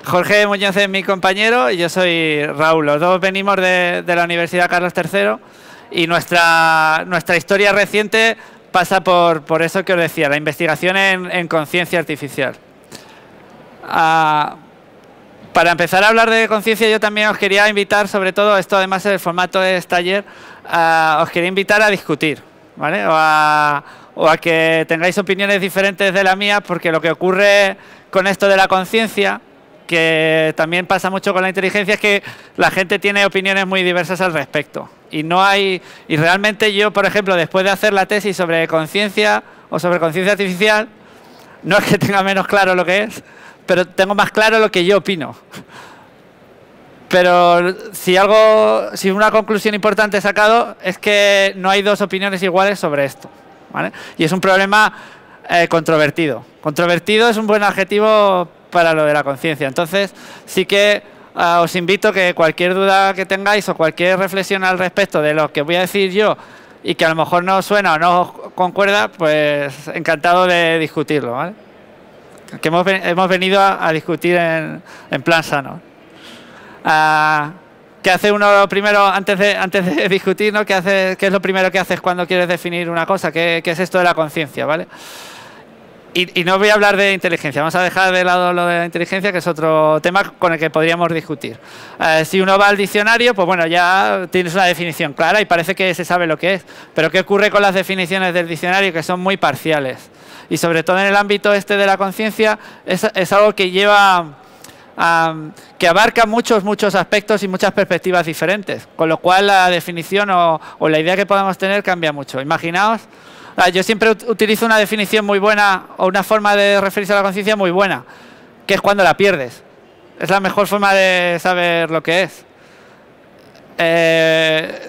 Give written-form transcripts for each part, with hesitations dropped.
Jorge Muñoz es mi compañero y yo soy Raúl. Los dos venimos de la Universidad Carlos III y nuestra historia reciente pasa por eso que os decía, la investigación en conciencia artificial. Para empezar a hablar de conciencia, yo también os quería invitar, sobre todo, esto además el formato es taller, os quería invitar a discutir, ¿vale? O a que tengáis opiniones diferentes de la mía, porque lo que ocurre con esto de la conciencia, que también pasa mucho con la inteligencia, es que la gente tiene opiniones muy diversas al respecto. Y realmente yo, por ejemplo, después de hacer la tesis sobre conciencia o sobre conciencia artificial, no es que tenga menos claro lo que es, pero tengo más claro lo que yo opino. Pero si una conclusión importante he sacado es que no hay dos opiniones iguales sobre esto, ¿vale? Y es un problema controvertido. Controvertido es un buen adjetivo para lo de la conciencia. Entonces, sí que os invito que cualquier duda que tengáis o cualquier reflexión al respecto de lo que voy a decir yo y que a lo mejor no os suena o no os concuerda, pues encantado de discutirlo, ¿vale? Que hemos venido a discutir en plan sano. ¿Qué hace uno primero antes de discutir, ¿no? ¿Qué es lo primero que haces cuando quieres definir una cosa? ¿Qué es esto de la conciencia, ¿vale? Y no voy a hablar de inteligencia, vamos a dejar de lado lo de la inteligencia, que es otro tema con el que podríamos discutir. Si uno va al diccionario, pues bueno, ya tienes una definición clara y parece que se sabe lo que es. Pero ¿qué ocurre con las definiciones del diccionario? Que son muy parciales. Y sobre todo en el ámbito este de la conciencia, es algo que que abarca muchos aspectos y muchas perspectivas diferentes. Con lo cual la definición o la idea que podamos tener cambia mucho. Imaginaos. Yo siempre utilizo una definición muy buena o una forma de referirse a la conciencia muy buena, que es cuando la pierdes. Es la mejor forma de saber lo que es.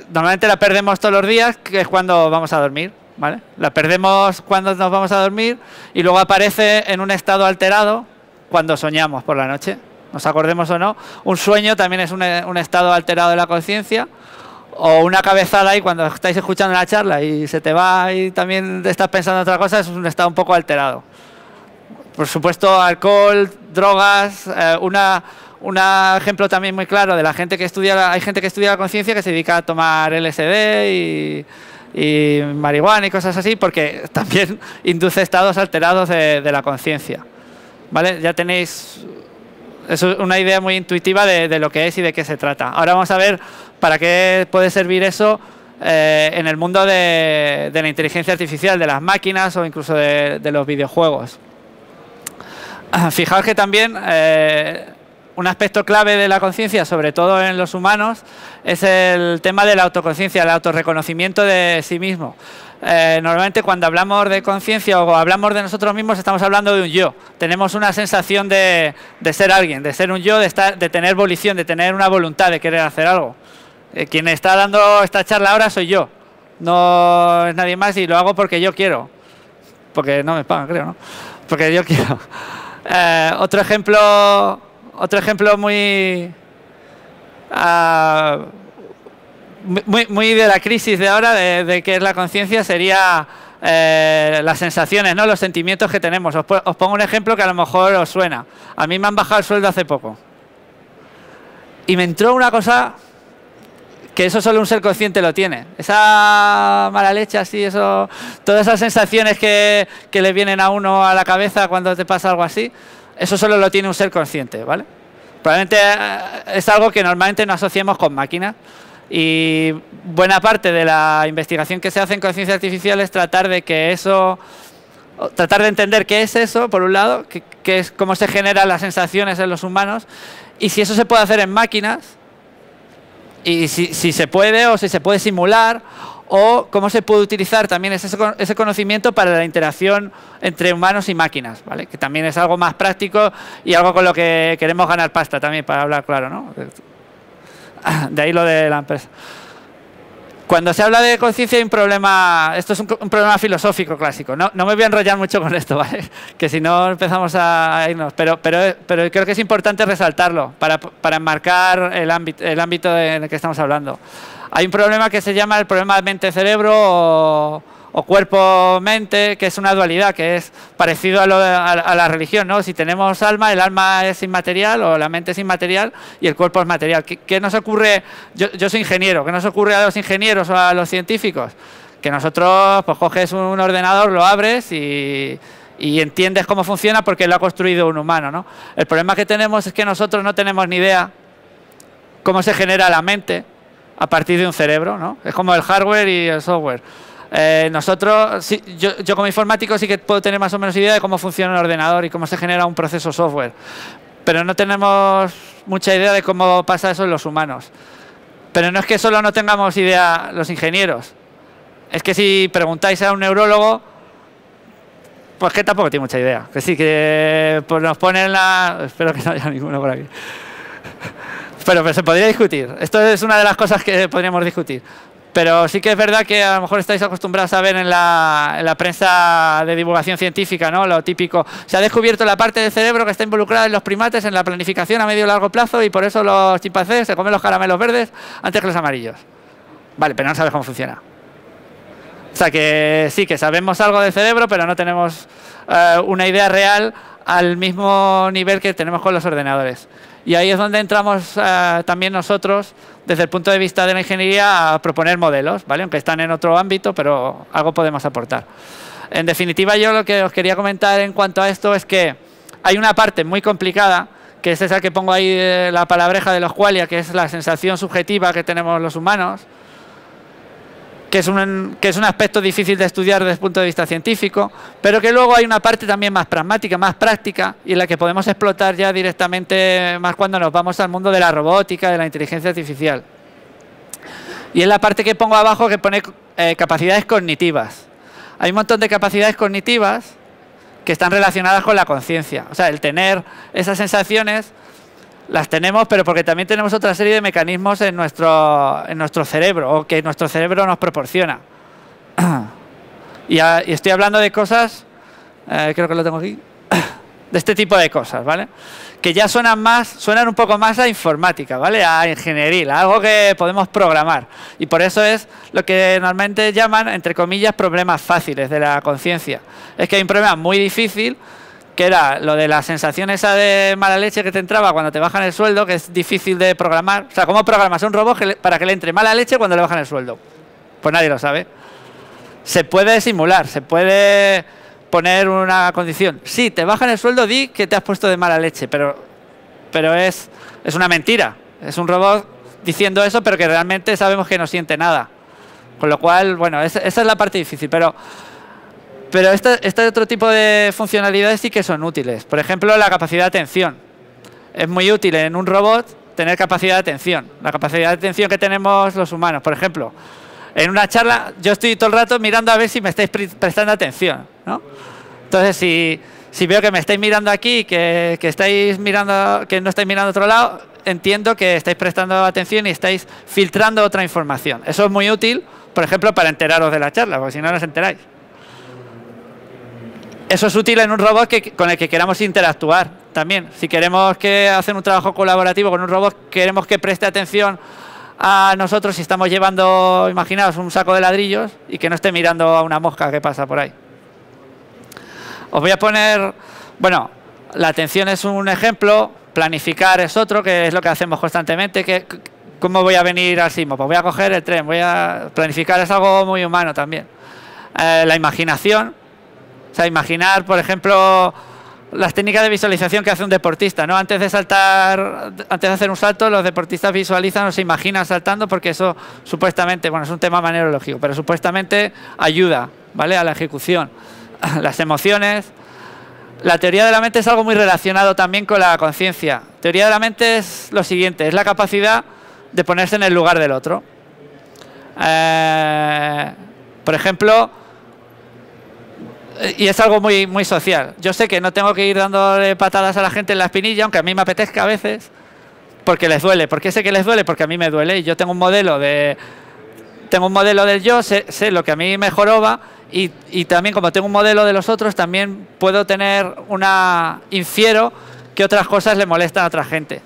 Normalmente la perdemos todos los días, que es cuando vamos a dormir, ¿vale? La perdemos cuando nos vamos a dormir y luego aparece en un estado alterado cuando soñamos por la noche. Nos acordemos o no. Un sueño también es un estado alterado de la conciencia. O una cabezada ahí cuando estáis escuchando la charla y se te va y también estás pensando en otra cosa, es un estado un poco alterado. Por supuesto, alcohol, drogas, un ejemplo también muy claro de la gente que estudia, hay gente que estudia la conciencia que se dedica a tomar LSD y marihuana y cosas así, porque también induce estados alterados de la conciencia, ¿vale? Ya tenéis una idea muy intuitiva de lo que es y de qué se trata. Ahora vamos a ver para qué puede servir eso en el mundo de la inteligencia artificial, de las máquinas o incluso de los videojuegos. Fijaos que también un aspecto clave de la conciencia, sobre todo en los humanos, es el tema de la autoconciencia, el autorreconocimiento de sí mismo. Normalmente cuando hablamos de conciencia o hablamos de nosotros mismos estamos hablando de un yo. Tenemos una sensación de ser alguien, de ser un yo, de tener volición, de tener una voluntad de querer hacer algo. Quien está dando esta charla ahora soy yo, no es nadie más y lo hago porque yo quiero. Porque no me pagan, creo, ¿no? Porque yo quiero. Otro ejemplo muy de la crisis de ahora, de qué es la conciencia, sería las sensaciones, ¿no? Los sentimientos que tenemos. Os pongo un ejemplo que a lo mejor os suena. A mí me han bajado el sueldo hace poco. Y me entró una cosa que eso solo un ser consciente lo tiene. Esa mala leche así, todas esas sensaciones que le vienen a uno a la cabeza cuando te pasa algo así, eso solo lo tiene un ser consciente, ¿vale? Probablemente es algo que normalmente no asociamos con máquinas. Y buena parte de la investigación que se hace en conciencia artificial es tratar de entender qué es eso, por un lado, qué es cómo se generan las sensaciones en los humanos, y si eso se puede hacer en máquinas, y si se puede o si se puede simular, o cómo se puede utilizar también ese conocimiento para la interacción entre humanos y máquinas, ¿vale? Que también es algo más práctico y algo con lo que queremos ganar pasta también, para hablar claro, ¿no? De ahí lo de la empresa. Cuando se habla de conciencia hay un problema, esto es un problema filosófico clásico. No me voy a enrollar mucho con esto, ¿vale? Que si no empezamos a irnos. Pero creo que es importante resaltarlo para enmarcar el ámbito en el que estamos hablando. Hay un problema que se llama el problema mente-cerebro o o cuerpo-mente, que es una dualidad, que es parecido a la religión, ¿no? Si tenemos alma, el alma es inmaterial o la mente es inmaterial y el cuerpo es material. ¿Qué nos ocurre? Yo soy ingeniero, ¿qué nos ocurre a los ingenieros o a los científicos? Que nosotros, pues coges un ordenador, lo abres y entiendes cómo funciona porque lo ha construido un humano, ¿no? El problema que tenemos es que nosotros no tenemos ni idea cómo se genera la mente a partir de un cerebro, ¿no? Es como el hardware y el software. Nosotros, sí, yo como informático sí que puedo tener más o menos idea de cómo funciona un ordenador y cómo se genera un proceso software, pero no tenemos mucha idea de cómo pasa eso en los humanos. Pero no es que solo no tengamos idea los ingenieros, es que si preguntáis a un neurólogo, pues que tampoco tiene mucha idea. Que sí, que pues nos ponen la... Espero que no haya ninguno por aquí. Pero se podría discutir. Esto es una de las cosas que podríamos discutir. Pero sí que es verdad que a lo mejor estáis acostumbrados a ver en la prensa de divulgación científica, ¿no? Lo típico. Se ha descubierto la parte del cerebro que está involucrada en los primates en la planificación a medio y largo plazo y por eso los chimpancés se comen los caramelos verdes antes que los amarillos. Vale, pero no sabes cómo funciona. O sea que sí, que sabemos algo del cerebro, pero no tenemos una idea real al mismo nivel que tenemos con los ordenadores. Y ahí es donde entramos también nosotros, desde el punto de vista de la ingeniería, a proponer modelos, ¿vale? Aunque están en otro ámbito, pero algo podemos aportar. En definitiva, yo lo que os quería comentar en cuanto a esto es que hay una parte muy complicada, que es esa que pongo ahí, la palabreja de los qualia, que es la sensación subjetiva que tenemos los humanos, que es un aspecto difícil de estudiar desde el punto de vista científico, pero que luego hay una parte también más pragmática, más práctica, y en la que podemos explotar ya directamente más cuando nos vamos al mundo de la robótica, de la inteligencia artificial. Y es la parte que pongo abajo, que pone capacidades cognitivas. Hay un montón de capacidades cognitivas que están relacionadas con la conciencia. O sea, el tener esas sensaciones las tenemos, pero porque también tenemos otra serie de mecanismos en nuestro cerebro, o que nuestro cerebro nos proporciona. Y estoy hablando de cosas, creo que lo tengo aquí, de este tipo de cosas, ¿vale? Que ya suenan un poco más a informática, ¿vale? A ingeniería, a algo que podemos programar. Y por eso es lo que normalmente llaman, entre comillas, problemas fáciles de la conciencia. Es que hay un problema muy difícil, que era lo de la sensación esa de mala leche que te entraba cuando te bajan el sueldo, que es difícil de programar. O sea, ¿cómo programas a un robot para que le entre mala leche cuando le bajan el sueldo? Pues nadie lo sabe. Se puede simular, se puede poner una condición. Sí, te bajan el sueldo, di que te has puesto de mala leche, pero es una mentira. Es un robot diciendo eso, pero que realmente sabemos que no siente nada. Con lo cual, bueno, esa es la parte difícil, pero este otro tipo de funcionalidades sí que son útiles. Por ejemplo, la capacidad de atención. Es muy útil en un robot tener capacidad de atención. La capacidad de atención que tenemos los humanos. Por ejemplo, en una charla yo estoy todo el rato mirando a ver si me estáis prestando atención, ¿no? Entonces, si veo que me estáis mirando aquí, que estáis mirando, que no estáis mirando a otro lado, entiendo que estáis prestando atención y estáis filtrando otra información. Eso es muy útil, por ejemplo, para enteraros de la charla, porque si no os enteráis. Eso es útil en un robot con el que queramos interactuar también. Si queremos hacer un trabajo colaborativo con un robot, queremos que preste atención a nosotros si estamos llevando, imaginaos, un saco de ladrillos y que no esté mirando a una mosca que pasa por ahí. Os voy a poner, bueno, la atención es un ejemplo, planificar es otro, que es lo que hacemos constantemente. ¿Cómo voy a venir al sismo? Pues voy a coger el tren, planificar es algo muy humano también. La imaginación. O sea, imaginar, por ejemplo, las técnicas de visualización que hace un deportista, ¿no? Antes de hacer un salto, los deportistas visualizan o se imaginan saltando porque eso supuestamente, bueno, es un tema manerológico, pero supuestamente ayuda, ¿vale? A la ejecución. Las emociones. La teoría de la mente es algo muy relacionado también con la conciencia. Teoría de la mente es lo siguiente, es la capacidad de ponerse en el lugar del otro. Por ejemplo, y es algo muy, muy social. Yo sé que no tengo que ir dándole patadas a la gente en la espinilla, aunque a mí me apetezca a veces, porque les duele. ¿Por qué sé que les duele? Porque a mí me duele y yo tengo un modelo del yo, sé lo que a mí me joroba y también como tengo un modelo de los otros, también puedo infiero que otras cosas le molestan a otra gente.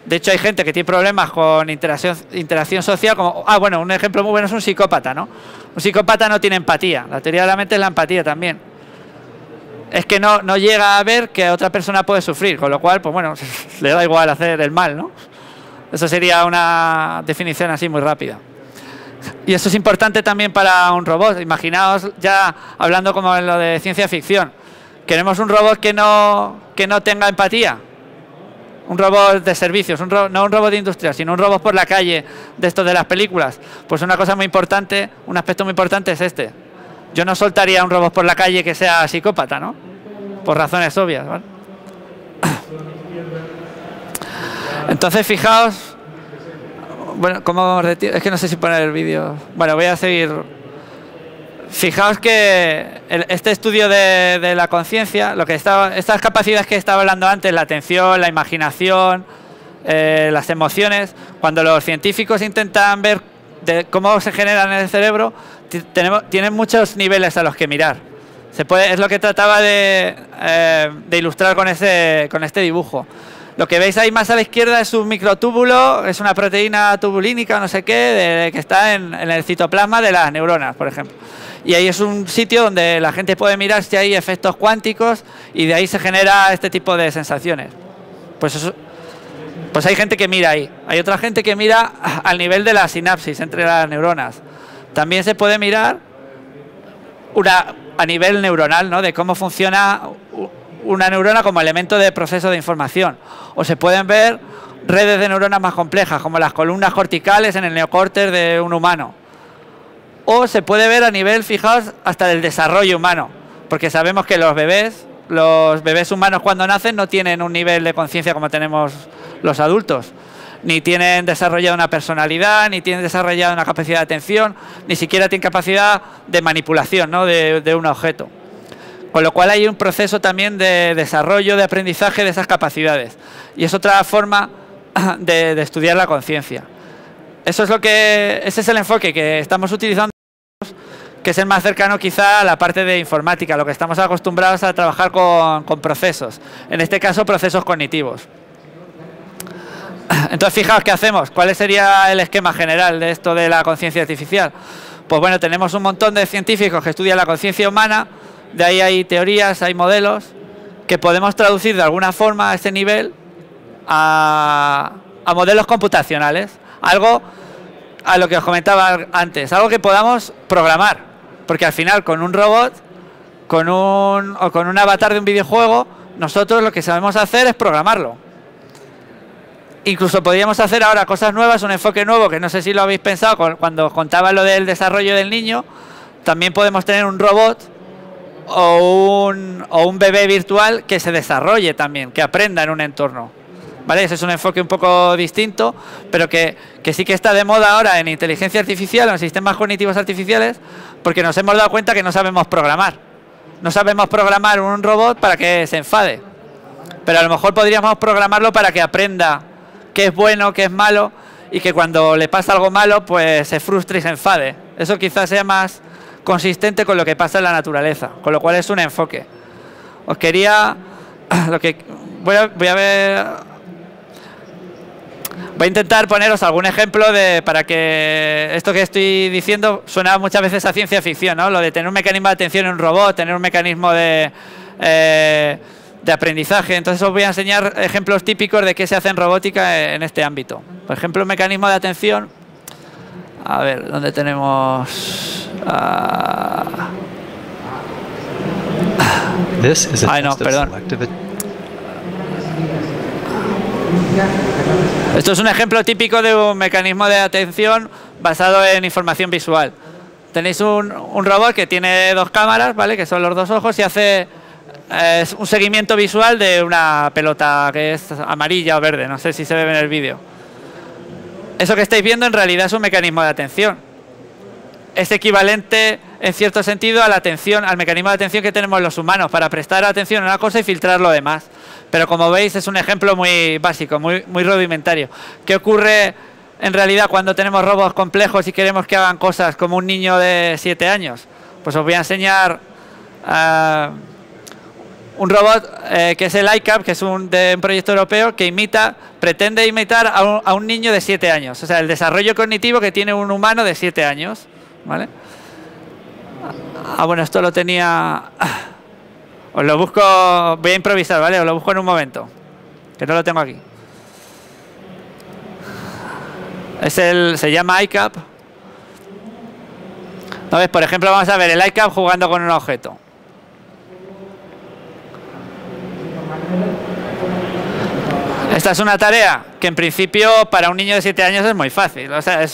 De hecho, hay gente que tiene problemas con interacción social, como, bueno, un ejemplo muy bueno es un psicópata, ¿no? Un psicópata no tiene empatía. La teoría de la mente es la empatía también. Es que no llega a ver que otra persona puede sufrir, con lo cual, pues bueno, le da igual hacer el mal, ¿no? Eso sería una definición así muy rápida. Y eso es importante también para un robot. Imaginaos, ya hablando como en lo de ciencia ficción, queremos un robot que no tenga empatía. Un robot de servicios, no un robot industrial, sino un robot por la calle de estos de las películas. Pues una cosa muy importante, un aspecto muy importante es este. Yo no soltaría un robot por la calle que sea psicópata, ¿no? Por razones obvias, ¿vale? Entonces, fijaos... Bueno, ¿cómo retiro? Es que no sé si poner el vídeo... Bueno, voy a seguir... Fijaos que este estudio de la conciencia, estas capacidades que estaba hablando antes, la atención, la imaginación, las emociones, cuando los científicos intentan ver cómo se generan en el cerebro, tienen muchos niveles a los que mirar. Es lo que trataba de ilustrar con este dibujo. Lo que veis ahí más a la izquierda es un microtúbulo, es una proteína tubulínica, no sé qué, que está en el citoplasma de las neuronas, por ejemplo. Y ahí es un sitio donde la gente puede mirar si hay efectos cuánticos y de ahí se genera este tipo de sensaciones. Pues hay gente que mira ahí. Hay otra gente que mira al nivel de la sinapsis entre las neuronas. También se puede mirar a nivel neuronal, ¿no? De cómo funciona una neurona como elemento de proceso de información. O se pueden ver redes de neuronas más complejas, como las columnas corticales en el neocórtex de un humano. O se puede ver a nivel, fijaos, hasta del desarrollo humano, porque sabemos que los bebés humanos cuando nacen no tienen un nivel de conciencia como tenemos los adultos, ni tienen desarrollada una personalidad, ni tienen desarrollada una capacidad de atención, ni siquiera tienen capacidad de manipulación, ¿no? de un objeto. Con lo cual hay un proceso también de desarrollo, de aprendizaje de esas capacidades. Y es otra forma de estudiar la conciencia. Ese es el enfoque que estamos utilizando, que es el más cercano quizá a la parte de informática, lo que estamos acostumbrados a trabajar con procesos, en este caso procesos cognitivos. Entonces, fijaos qué hacemos, cuál sería el esquema general de esto de la conciencia artificial. Pues bueno, tenemos un montón de científicos que estudian la conciencia humana, de ahí hay teorías, hay modelos, que podemos traducir de alguna forma a ese nivel a modelos computacionales, algo a lo que os comentaba antes, algo que podamos programar, porque al final con un robot, con un avatar de un videojuego, nosotros lo que sabemos hacer es programarlo. Incluso podríamos hacer ahora cosas nuevas, un enfoque nuevo, que no sé si lo habéis pensado cuando os contaba lo del desarrollo del niño. También podemos tener un robot o un bebé virtual que se desarrolle también, que aprenda en un entorno. ¿Vale? Ese es un enfoque un poco distinto, pero que sí que está de moda ahora en inteligencia artificial o en sistemas cognitivos artificiales, porque nos hemos dado cuenta que no sabemos programar. No sabemos programar un robot para que se enfade, pero a lo mejor podríamos programarlo para que aprenda qué es bueno, qué es malo, y que cuando le pasa algo malo, pues se frustre y se enfade. Eso quizás sea más consistente con lo que pasa en la naturaleza, con lo cual es un enfoque. Os quería... Voy a intentar poneros algún ejemplo para que esto que estoy diciendo suena muchas veces a ciencia ficción, ¿no? Lo de tener un mecanismo de atención en un robot, tener un mecanismo de aprendizaje. Entonces os voy a enseñar ejemplos típicos de qué se hace en robótica en este ámbito. Por ejemplo, un mecanismo de atención. A ver, ¿dónde tenemos? No, perdón. Esto es un ejemplo típico de un mecanismo de atención basado en información visual. Tenéis un robot que tiene dos cámaras, ¿vale? Que son los dos ojos, y hace un seguimiento visual de una pelota que es amarilla o verde. No sé si se ve en el vídeo. Eso que estáis viendo en realidad es un mecanismo de atención. Es equivalente en cierto sentido a la atención, al mecanismo de atención que tenemos los humanos para prestar atención a una cosa y filtrar lo demás. Pero como veis es un ejemplo muy básico, muy rudimentario. ¿Qué ocurre en realidad cuando tenemos robots complejos y queremos que hagan cosas como un niño de 7 años? Pues os voy a enseñar un robot que es el iCap, que es de un proyecto europeo que pretende imitar a un niño de 7 años. O sea, el desarrollo cognitivo que tiene un humano de 7 años. ¿Vale? Bueno, esto lo tenía... Os lo busco, voy a improvisar, ¿vale? Os lo busco en un momento, que no lo tengo aquí. Se llama iCap. Entonces, por ejemplo, vamos a ver el iCap jugando con un objeto. Esta es una tarea que en principio para un niño de 7 años es muy fácil. O sea,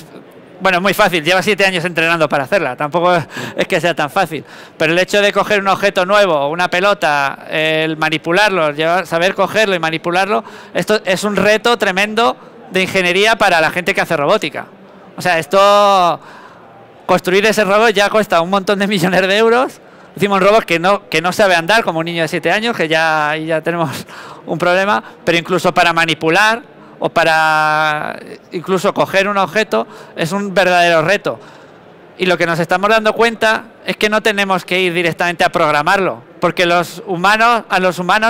bueno, muy fácil, lleva 7 años entrenando para hacerla, tampoco es que sea tan fácil. Pero el hecho de coger un objeto nuevo, una pelota, el manipularlo, saber cogerlo y manipularlo, esto es un reto tremendo de ingeniería para la gente que hace robótica. O sea, construir ese robot ya cuesta un montón de millones de euros. Hicimos un robot que no sabe andar como un niño de 7 años, que ya tenemos un problema, pero incluso para manipular o para incluso coger un objeto es un verdadero reto. Y lo que nos estamos dando cuenta es que no tenemos que ir directamente a programarlo, porque a los humanos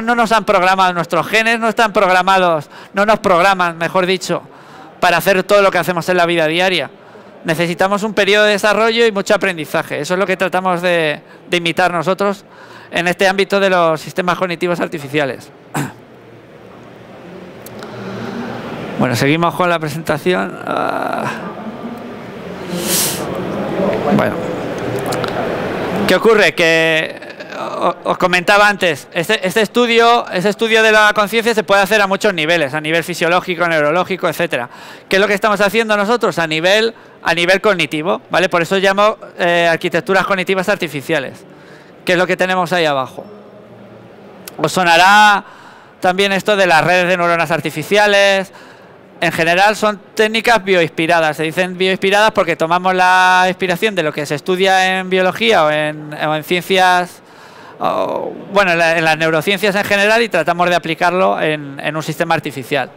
no nos han programado, nuestros genes no están programados, no nos programan, mejor dicho, para hacer todo lo que hacemos en la vida diaria. Necesitamos un periodo de desarrollo y mucho aprendizaje. Eso es lo que tratamos de imitar nosotros en este ámbito de los sistemas cognitivos artificiales. Bueno, seguimos con la presentación. Bueno, ¿qué ocurre? Que os comentaba antes, este estudio de la conciencia se puede hacer a muchos niveles, a nivel fisiológico, neurológico, etcétera. ¿Qué es lo que estamos haciendo nosotros a nivel cognitivo? ¿Vale? Por eso llamo arquitecturas cognitivas artificiales, que es lo que tenemos ahí abajo. Os sonará también esto de las redes de neuronas artificiales. En general son técnicas bioinspiradas. Se dicen bioinspiradas porque tomamos la inspiración de lo que se estudia en biología o en ciencias, bueno, en las neurociencias en general, y tratamos de aplicarlo en un sistema artificial.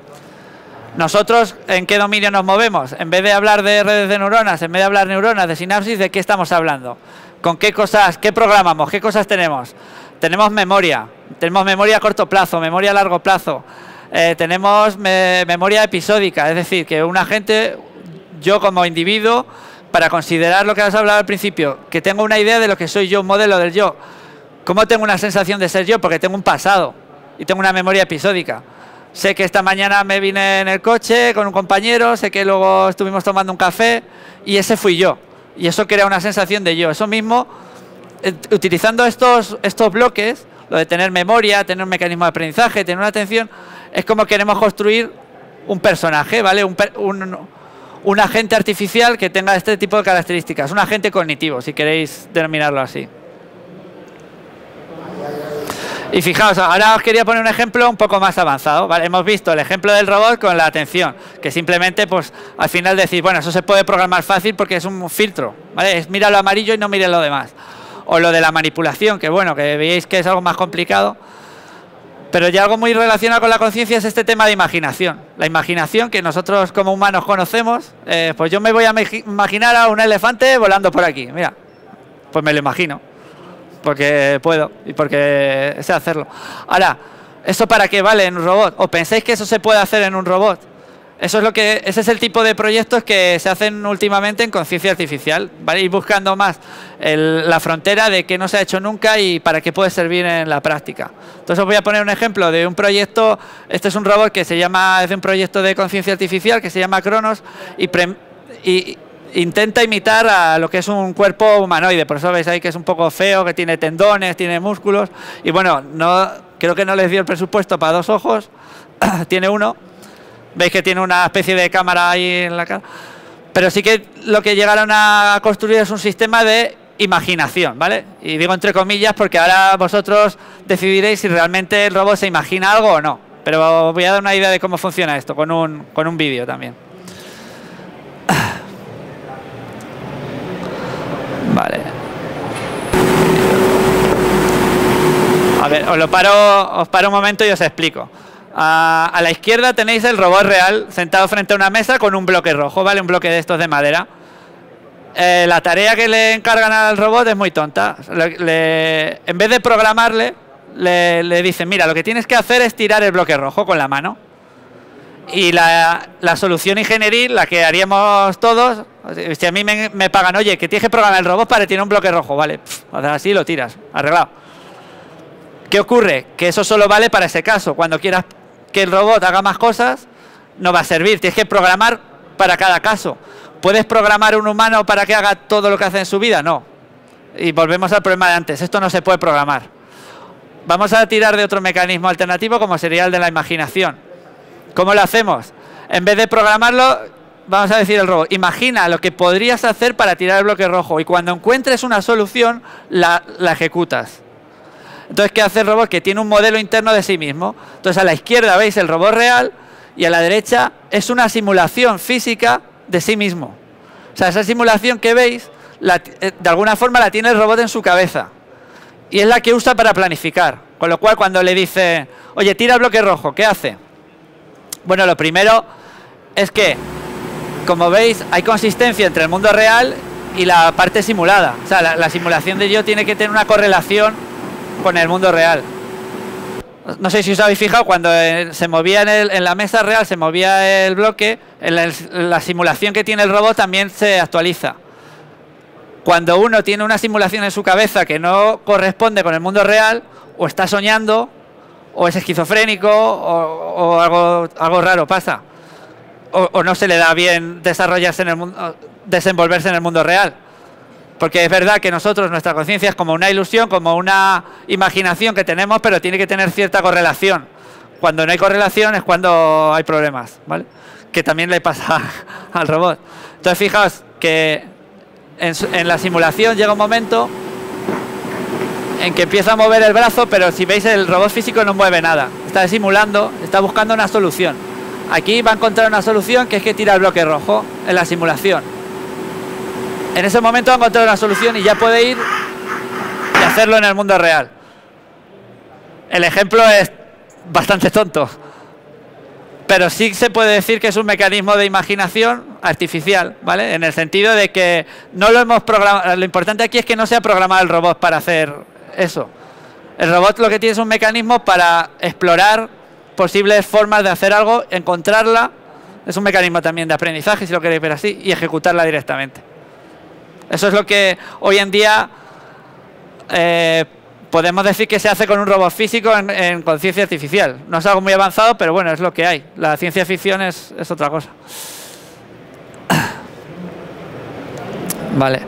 Nosotros, ¿en qué dominio nos movemos? En vez de hablar de redes de neuronas, en vez de hablar de neuronas, de sinapsis, ¿de qué estamos hablando? ¿Con qué cosas, qué programamos, qué cosas tenemos? Tenemos memoria a corto plazo, memoria a largo plazo. Tenemos memoria episódica, es decir, que un agente, yo como individuo, para considerar lo que has hablado al principio, que tengo una idea de lo que soy yo, un modelo del yo. ¿Cómo tengo una sensación de ser yo? Porque tengo un pasado y tengo una memoria episódica. Sé que esta mañana me vine en el coche con un compañero, sé que luego estuvimos tomando un café y ese fui yo. Y eso crea una sensación de yo. Eso mismo, utilizando estos bloques, lo de tener memoria, tener un mecanismo de aprendizaje, tener una atención, es como queremos construir un personaje, ¿vale? Un agente artificial que tenga este tipo de características, un agente cognitivo, si queréis denominarlo así. Y fijaos, ahora os quería poner un ejemplo un poco más avanzado, ¿vale? Hemos visto el ejemplo del robot con la atención, que simplemente, pues, al final decir, bueno, eso se puede programar fácil porque es un filtro, ¿vale? Es mira lo amarillo y no mire lo demás. O lo de la manipulación, que bueno, que veis que es algo más complicado. Pero ya algo muy relacionado con la conciencia es este tema de imaginación. La imaginación que nosotros como humanos conocemos, pues yo me voy a imaginar a un elefante volando por aquí. Mira, pues me lo imagino, porque puedo y porque sé hacerlo. Ahora, ¿eso para qué vale en un robot? ¿O pensáis que eso se puede hacer en un robot? Ese es el tipo de proyectos que se hacen últimamente en conciencia artificial, ¿vale? Ir buscando más la frontera de qué no se ha hecho nunca y para qué puede servir en la práctica. Entonces os voy a poner un ejemplo de un proyecto. Este es un robot que es de un proyecto de conciencia artificial que se llama Cronos y intenta imitar a lo que es un cuerpo humanoide. Por eso veis ahí que es un poco feo, que tiene tendones, tiene músculos. Y bueno, creo que no les dio el presupuesto para 2 ojos, tiene uno. Veis que tiene una especie de cámara ahí en la cara. Pero sí que lo que llegaron a construir es un sistema de imaginación, ¿vale? Y digo entre comillas porque ahora vosotros decidiréis si realmente el robot se imagina algo o no. Pero voy a dar una idea de cómo funciona esto con un vídeo también. Vale. A ver, os paro un momento y os explico. A la izquierda tenéis el robot real sentado frente a una mesa con un bloque rojo, ¿vale? Un bloque de estos de madera. La tarea que le encargan al robot es muy tonta. En vez de programarle, le dicen, mira, lo que tienes que hacer es tirar el bloque rojo con la mano. Y la solución ingenieril, la que haríamos todos, si a mí me pagan, oye, que tienes que programar el robot para tirar un bloque rojo, vale, haces así, lo tiras, arreglado. ¿Qué ocurre? Que eso solo vale para ese caso. Cuando quieras que el robot haga más cosas, no va a servir. Tienes que programar para cada caso. ¿Puedes programar un humano para que haga todo lo que hace en su vida? No. Y volvemos al problema de antes. Esto no se puede programar. Vamos a tirar de otro mecanismo alternativo, como sería el de la imaginación. ¿Cómo lo hacemos? En vez de programarlo, vamos a decir al robot, imagina lo que podrías hacer para tirar el bloque rojo y cuando encuentres una solución, la ejecutas. Entonces, ¿qué hace el robot? Que tiene un modelo interno de sí mismo. Entonces, a la izquierda veis el robot real y a la derecha es una simulación física de sí mismo. O sea, esa simulación que veis, de alguna forma la tiene el robot en su cabeza. Y es la que usa para planificar. Con lo cual, cuando le dice, oye, tira el bloque rojo, ¿qué hace? Bueno, lo primero es que, como veis, hay consistencia entre el mundo real y la parte simulada. O sea, la simulación de yo tiene que tener una correlación con el mundo real. No sé si os habéis fijado, cuando se movía en la mesa real, se movía el bloque, la simulación que tiene el robot también se actualiza. Cuando uno tiene una simulación en su cabeza que no corresponde con el mundo real, o está soñando, o es esquizofrénico, o algo raro pasa. O no se le da bien desarrollarse en el mundo, desenvolverse en el mundo real. Porque es verdad que nosotros, nuestra conciencia es como una ilusión, como una imaginación que tenemos, pero tiene que tener cierta correlación. Cuando no hay correlación es cuando hay problemas, ¿vale? Que también le pasa al robot. Entonces, fijaos que en la simulación llega un momento en que empieza a mover el brazo, pero si veis el robot físico no mueve nada. Está simulando, está buscando una solución. Aquí va a encontrar una solución que es que tira el bloque rojo en la simulación. En ese momento ha encontrado una solución y ya puede ir y hacerlo en el mundo real. El ejemplo es bastante tonto, pero sí se puede decir que es un mecanismo de imaginación artificial, ¿vale? En el sentido de que no lo hemos programado. Lo importante aquí es que no se ha programado el robot para hacer eso. El robot lo que tiene es un mecanismo para explorar posibles formas de hacer algo, encontrarla. Es un mecanismo también de aprendizaje, si lo queréis ver así, y ejecutarla directamente. Eso es lo que hoy en día podemos decir que se hace con un robot físico en conciencia artificial. No es algo muy avanzado, pero bueno, es lo que hay. La ciencia ficción es otra cosa. Vale.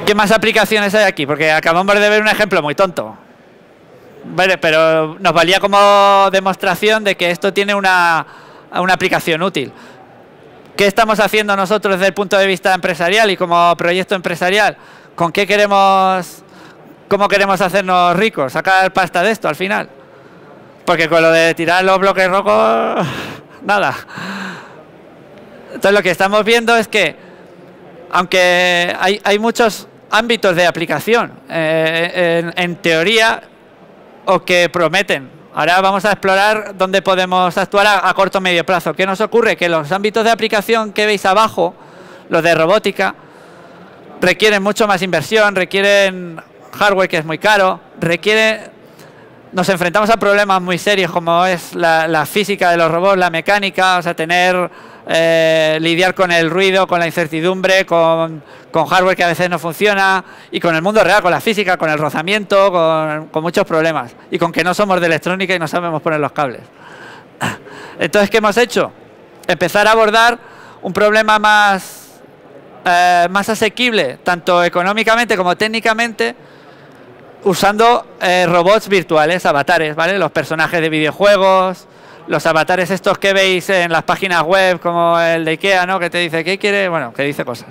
¿Qué más aplicaciones hay aquí? Porque acabamos de ver un ejemplo muy tonto. Vale, pero nos valía como demostración de que esto tiene una aplicación útil. ¿Qué estamos haciendo nosotros desde el punto de vista empresarial y como proyecto empresarial? ¿Con qué queremos, cómo queremos hacernos ricos? ¿Sacar pasta de esto al final? Porque con lo de tirar los bloques rojos, nada. Entonces lo que estamos viendo es que, aunque hay muchos ámbitos de aplicación en teoría o que prometen. Ahora vamos a explorar dónde podemos actuar a corto o medio plazo. ¿Qué nos ocurre? Que los ámbitos de aplicación que veis abajo, los de robótica, requieren mucho más inversión, requieren hardware que es muy caro, nos enfrentamos a problemas muy serios como es la física de los robots, la mecánica, o sea, lidiar con el ruido, con la incertidumbre, con hardware que a veces no funciona, y con el mundo real, con la física, con el rozamiento, con muchos problemas, y con que no somos de electrónica y no sabemos poner los cables. Entonces, ¿qué hemos hecho? Empezar a abordar un problema más asequible, tanto económicamente como técnicamente, usando robots virtuales, avatares, ¿vale? Los personajes de videojuegos, los avatares estos que veis en las páginas web, como el de Ikea, ¿no? Que te dice, ¿qué quiere? Bueno, que dice cosas.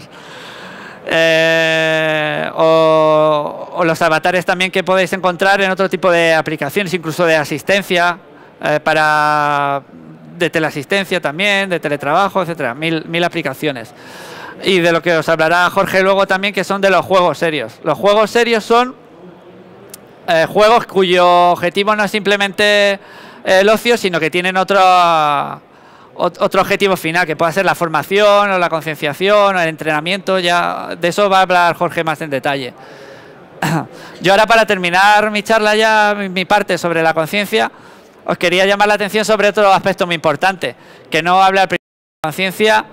O los avatares también que podéis encontrar en otro tipo de aplicaciones, incluso de asistencia, de teleasistencia también, de teletrabajo, etcétera. Mil aplicaciones. Y de lo que os hablará Jorge luego también, que son de los juegos serios. Los juegos serios son juegos cuyo objetivo no es simplemente el ocio, sino que tienen otro objetivo final, que pueda ser la formación o la concienciación o el entrenamiento. Ya de eso va a hablar Jorge más en detalle. Yo ahora, para terminar mi charla ya, mi parte sobre la conciencia, os quería llamar la atención sobre otro aspecto muy importante, que no habla al principio de la conciencia.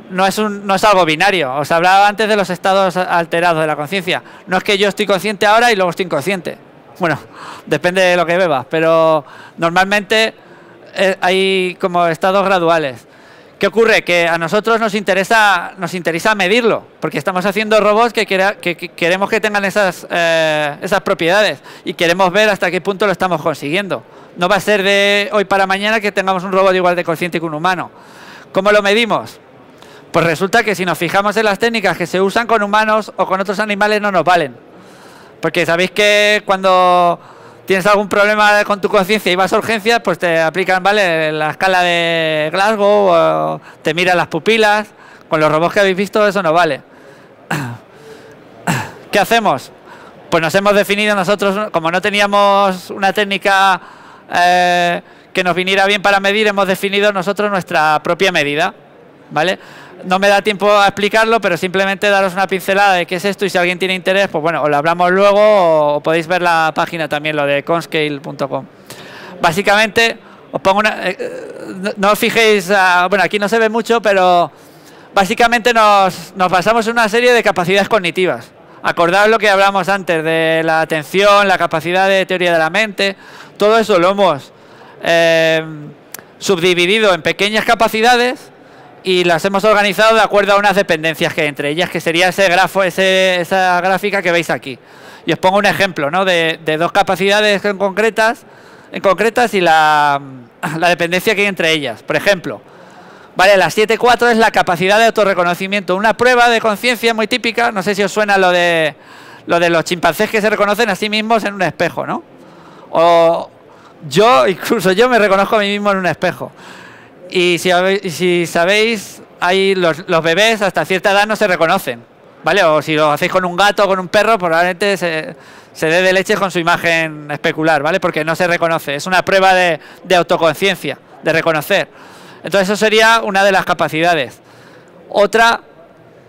No es algo binario. Os hablaba antes de los estados alterados de la conciencia. No es que yo estoy consciente ahora y luego estoy inconsciente. Bueno, depende de lo que bebas, pero normalmente hay como estados graduales. ¿Qué ocurre? Que a nosotros nos interesa medirlo, porque estamos haciendo robots que queremos que tengan esas propiedades y queremos ver hasta qué punto lo estamos consiguiendo. No va a ser de hoy para mañana que tengamos un robot igual de consciente que un humano. ¿Cómo lo medimos? Pues resulta que si nos fijamos en las técnicas que se usan con humanos o con otros animales, no nos valen. Porque sabéis que cuando tienes algún problema con tu conciencia y vas a urgencias, pues te aplican, ¿vale?, la escala de Glasgow, o te miran las pupilas. Con los robots que habéis visto eso no vale. ¿Qué hacemos? Pues nos hemos definido nosotros, como no teníamos una técnica que nos viniera bien para medir, hemos definido nosotros nuestra propia medida, ¿vale? No me da tiempo a explicarlo, pero simplemente daros una pincelada de qué es esto, y si alguien tiene interés, pues bueno, os lo hablamos luego, o podéis ver la página también, lo de conscale.com. Básicamente, os pongo no os fijéis, bueno, aquí no se ve mucho, pero básicamente nos basamos en una serie de capacidades cognitivas. Acordaos lo que hablamos antes de la atención, la capacidad de teoría de la mente. Todo eso lo hemos subdividido en pequeñas capacidades y las hemos organizado de acuerdo a unas dependencias que hay entre ellas, que sería ese grafo, esa gráfica que veis aquí. Y os pongo un ejemplo, ¿no?, de dos capacidades concretas y la dependencia que hay entre ellas. Por ejemplo, vale, la 7.4 es la capacidad de autorreconocimiento, una prueba de conciencia muy típica. No sé si os suena lo de los chimpancés que se reconocen a sí mismos en un espejo, ¿no? O incluso yo me reconozco a mí mismo en un espejo. Y si sabéis, los bebés hasta cierta edad no se reconocen, ¿vale? O si lo hacéis con un gato o con un perro, probablemente se dé de leche con su imagen especular, ¿vale? Porque no se reconoce. Es una prueba de autoconciencia, de reconocer. Entonces eso sería una de las capacidades. Otra,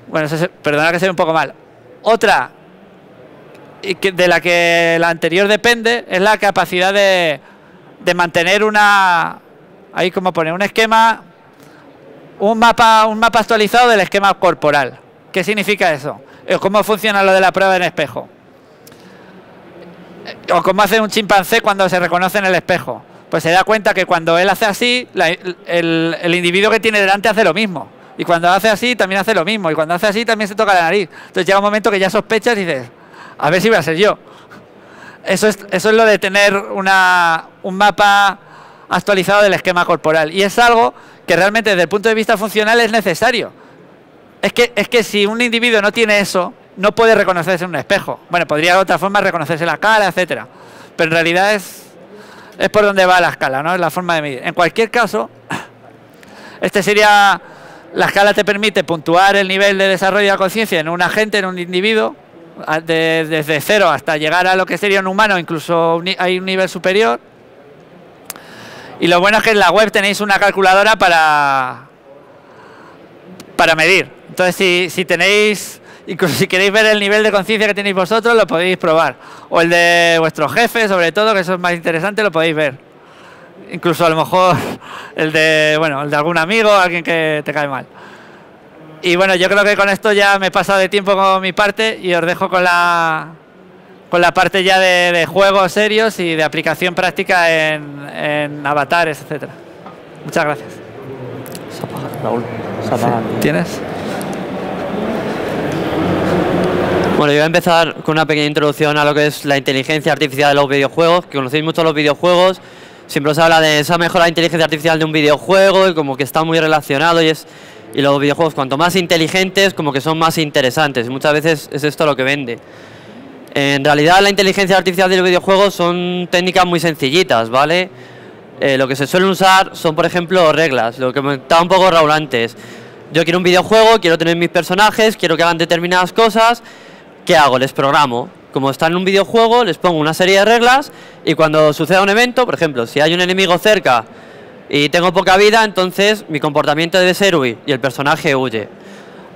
bueno, perdona que sea un poco mal. Otra, de la que la anterior depende, es la capacidad de mantener ahí como pone, un esquema, un mapa actualizado del esquema corporal. ¿Qué significa eso? ¿Cómo funciona lo de la prueba en espejo? ¿O cómo hace un chimpancé cuando se reconoce en el espejo? Pues se da cuenta que cuando él hace así, el individuo que tiene delante hace lo mismo. Y cuando hace así, también hace lo mismo. Y cuando hace así, también se toca la nariz. Entonces llega un momento que ya sospechas y dices, a ver si voy a ser yo. Eso es lo de tener un mapa actualizado del esquema corporal. Y es algo que realmente desde el punto de vista funcional es necesario. Es que si un individuo no tiene eso, no puede reconocerse en un espejo. Bueno, podría de otra forma reconocerse la cara, etcétera. Pero en realidad es por donde va la escala, ¿no? Es la forma de medir. En cualquier caso, la escala te permite puntuar el nivel de desarrollo de la conciencia en un agente, en un individuo, desde 0 hasta llegar a lo que sería un humano, incluso hay un nivel superior. Y lo bueno es que en la web tenéis una calculadora para medir. Entonces, si tenéis, incluso si queréis ver el nivel de conciencia que tenéis vosotros, lo podéis probar. O el de vuestro jefe, sobre todo, que eso es más interesante, lo podéis ver. Incluso a lo mejor el de algún amigo, alguien que te cae mal. Y bueno, yo creo que con esto ya me he pasado de tiempo con mi parte y os dejo con la parte ya de juegos serios y de aplicación práctica en avatares, etcétera. Muchas gracias. Se apaga, Raúl. Se apaga. Sí. ¿Tienes? Bueno, yo voy a empezar con una pequeña introducción a lo que es la inteligencia artificial de los videojuegos, que conocéis mucho los videojuegos. Siempre os habla de esa mejora de inteligencia artificial de un videojuego y como que está muy relacionado y los videojuegos cuanto más inteligentes como que son más interesantes y muchas veces es esto lo que vende. En realidad la inteligencia artificial de los videojuegos son técnicas muy sencillitas, ¿vale? Lo que se suelen usar son, por ejemplo, reglas, lo que comentaba un poco Raúl antes. Yo quiero un videojuego, quiero tener mis personajes, quiero que hagan determinadas cosas. ¿Qué hago? Les programo. Como está en un videojuego, les pongo una serie de reglas y cuando suceda un evento, por ejemplo, si hay un enemigo cerca y tengo poca vida, entonces mi comportamiento debe ser huir y el personaje huye.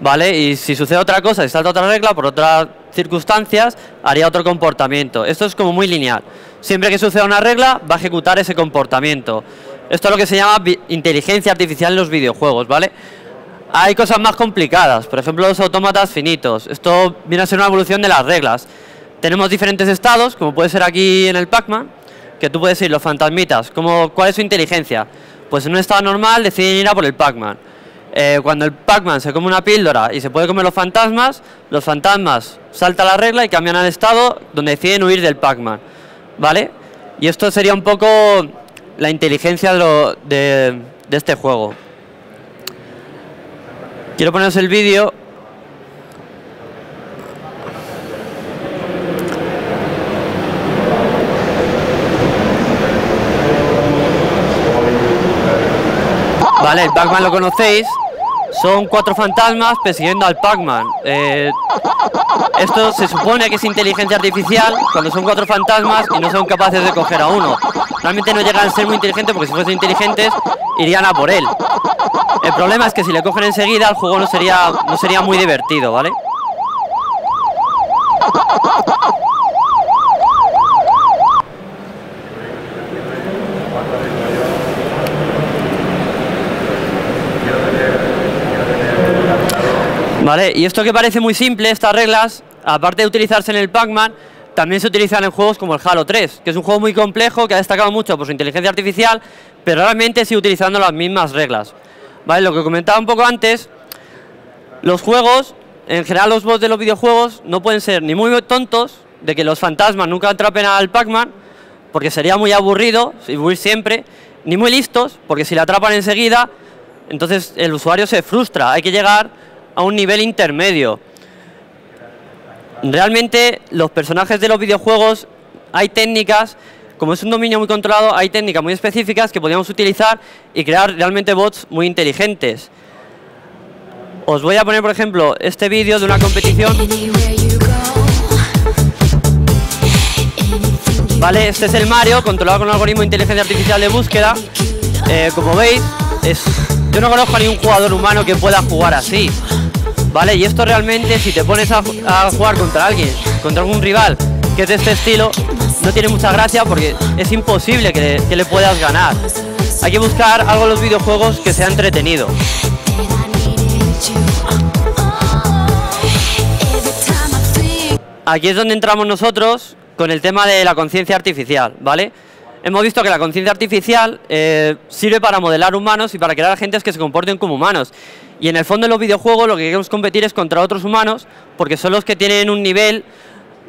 ¿vale? Y si sucede otra cosa, si salta otra regla, por otras circunstancias, haría otro comportamiento. Esto es como muy lineal. Siempre que suceda una regla, va a ejecutar ese comportamiento. Esto es lo que se llama inteligencia artificial en los videojuegos, ¿vale? Hay cosas más complicadas, por ejemplo los autómatas finitos. Esto viene a ser una evolución de las reglas. Tenemos diferentes estados, como puede ser aquí en el Pac-Man, que tú puedes ir los fantasmitas. ¿Cuál es su inteligencia? Pues en un estado normal deciden ir a por el Pac-Man. Cuando el Pac-Man se come una píldora y se puede comer los fantasmas saltan la regla y cambian al estado donde deciden huir del Pac-Man, ¿vale? Y esto sería un poco la inteligencia de este juego. Quiero poneros el vídeo. Vale, el Pac-Man lo conocéis. Son 4 fantasmas persiguiendo al Pac-Man. Esto se supone que es inteligencia artificial cuando son 4 fantasmas y no son capaces de coger a uno. Realmente no llegan a ser muy inteligentes, porque si fuesen inteligentes irían a por él. El problema es que si le cogen enseguida el juego no sería muy divertido, ¿vale? Vale, y esto que parece muy simple, estas reglas, aparte de utilizarse en el Pac-Man, también se utilizan en juegos como el Halo 3, que es un juego muy complejo, que ha destacado mucho por su inteligencia artificial, pero realmente sigue utilizando las mismas reglas. Vale, lo que comentaba un poco antes, los juegos, en general los bots de los videojuegos, no pueden ser ni muy tontos, de que los fantasmas nunca atrapen al Pac-Man, porque sería muy aburrido, huir siempre, ni muy listos, porque si le atrapan enseguida, entonces el usuario se frustra. Hay que llegar a un nivel intermedio. Realmente los personajes de los videojuegos, hay técnicas, como es un dominio muy controlado, hay técnicas muy específicas que podríamos utilizar y crear realmente bots muy inteligentes. Os voy a poner, por ejemplo, este vídeo de una competición. Vale, este es el Mario, controlado con un algoritmo de inteligencia artificial de búsqueda. Como veis, yo no conozco a ningún jugador humano que pueda jugar así. Vale, y esto realmente, si te pones a jugar contra alguien, contra algún rival que es de este estilo, no tiene mucha gracia porque es imposible que le puedas ganar. Hay que buscar algo en los videojuegos que sea entretenido. Aquí es donde entramos nosotros con el tema de la conciencia artificial, ¿vale? Hemos visto que la conciencia artificial sirve para modelar humanos y para crear agentes que se comporten como humanos. Y en el fondo en los videojuegos lo que queremos competir es contra otros humanos, porque son los que tienen un nivel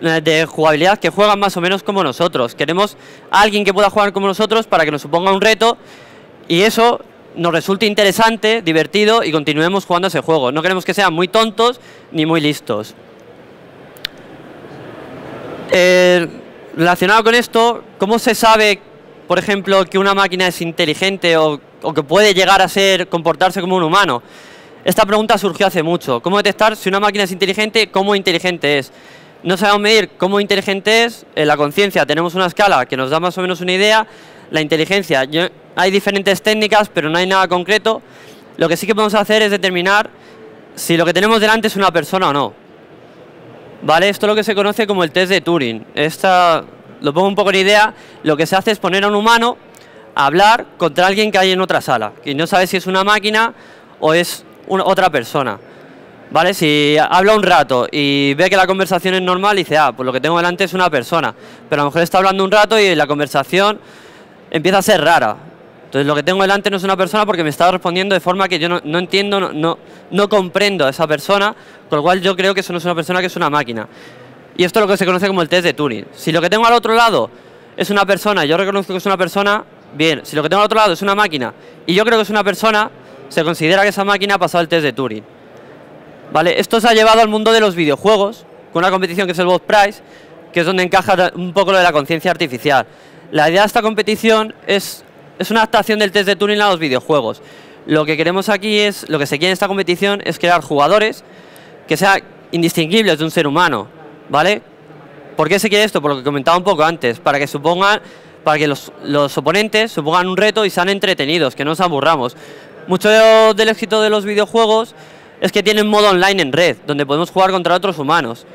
de jugabilidad que juegan más o menos como nosotros. Queremos a alguien que pueda jugar como nosotros para que nos suponga un reto y eso nos resulte interesante, divertido y continuemos jugando ese juego. No queremos que sean muy tontos ni muy listos. Relacionado con esto, ¿cómo se sabe, por ejemplo, que una máquina es inteligente o que puede llegar a comportarse como un humano? Esta pregunta surgió hace mucho. ¿Cómo detectar si una máquina es inteligente, cómo inteligente es? No sabemos medir cómo inteligente es. En la conciencia tenemos una escala que nos da más o menos una idea. La inteligencia, hay diferentes técnicas, pero no hay nada concreto. Lo que sí que podemos hacer es determinar si lo que tenemos delante es una persona o no. Vale, esto es lo que se conoce como el test de Turing. Lo pongo un poco en idea. Lo que se hace es poner a un humano a hablar contra alguien que hay en otra sala, que no sabe si es una máquina o es otra persona. Vale, si habla un rato y ve que la conversación es normal, dice, pues lo que tengo delante es una persona. Pero a lo mejor está hablando un rato y la conversación empieza a ser rara. Entonces lo que tengo delante no es una persona porque me está respondiendo de forma que yo no entiendo, no comprendo a esa persona, con lo cual yo creo que eso no es una persona, que es una máquina. Y esto es lo que se conoce como el test de Turing. Si lo que tengo al otro lado es una persona y yo reconozco que es una persona, bien. Si lo que tengo al otro lado es una máquina y yo creo que es una persona, se considera que esa máquina ha pasado el test de Turing. Vale, esto se ha llevado al mundo de los videojuegos, con una competición que es el Boss Prize, que es donde encaja un poco lo de la conciencia artificial. La idea de esta competición es una adaptación del test de Turing a los videojuegos. Lo que queremos aquí lo que se quiere en esta competición es crear jugadores que sean indistinguibles de un ser humano, ¿vale? ¿Por qué se quiere esto? Por lo que comentaba un poco antes, para que los oponentes supongan un reto y sean entretenidos, que no nos aburramos. Mucho del éxito de los videojuegos es que tienen modo online en red, donde podemos jugar contra otros humanos.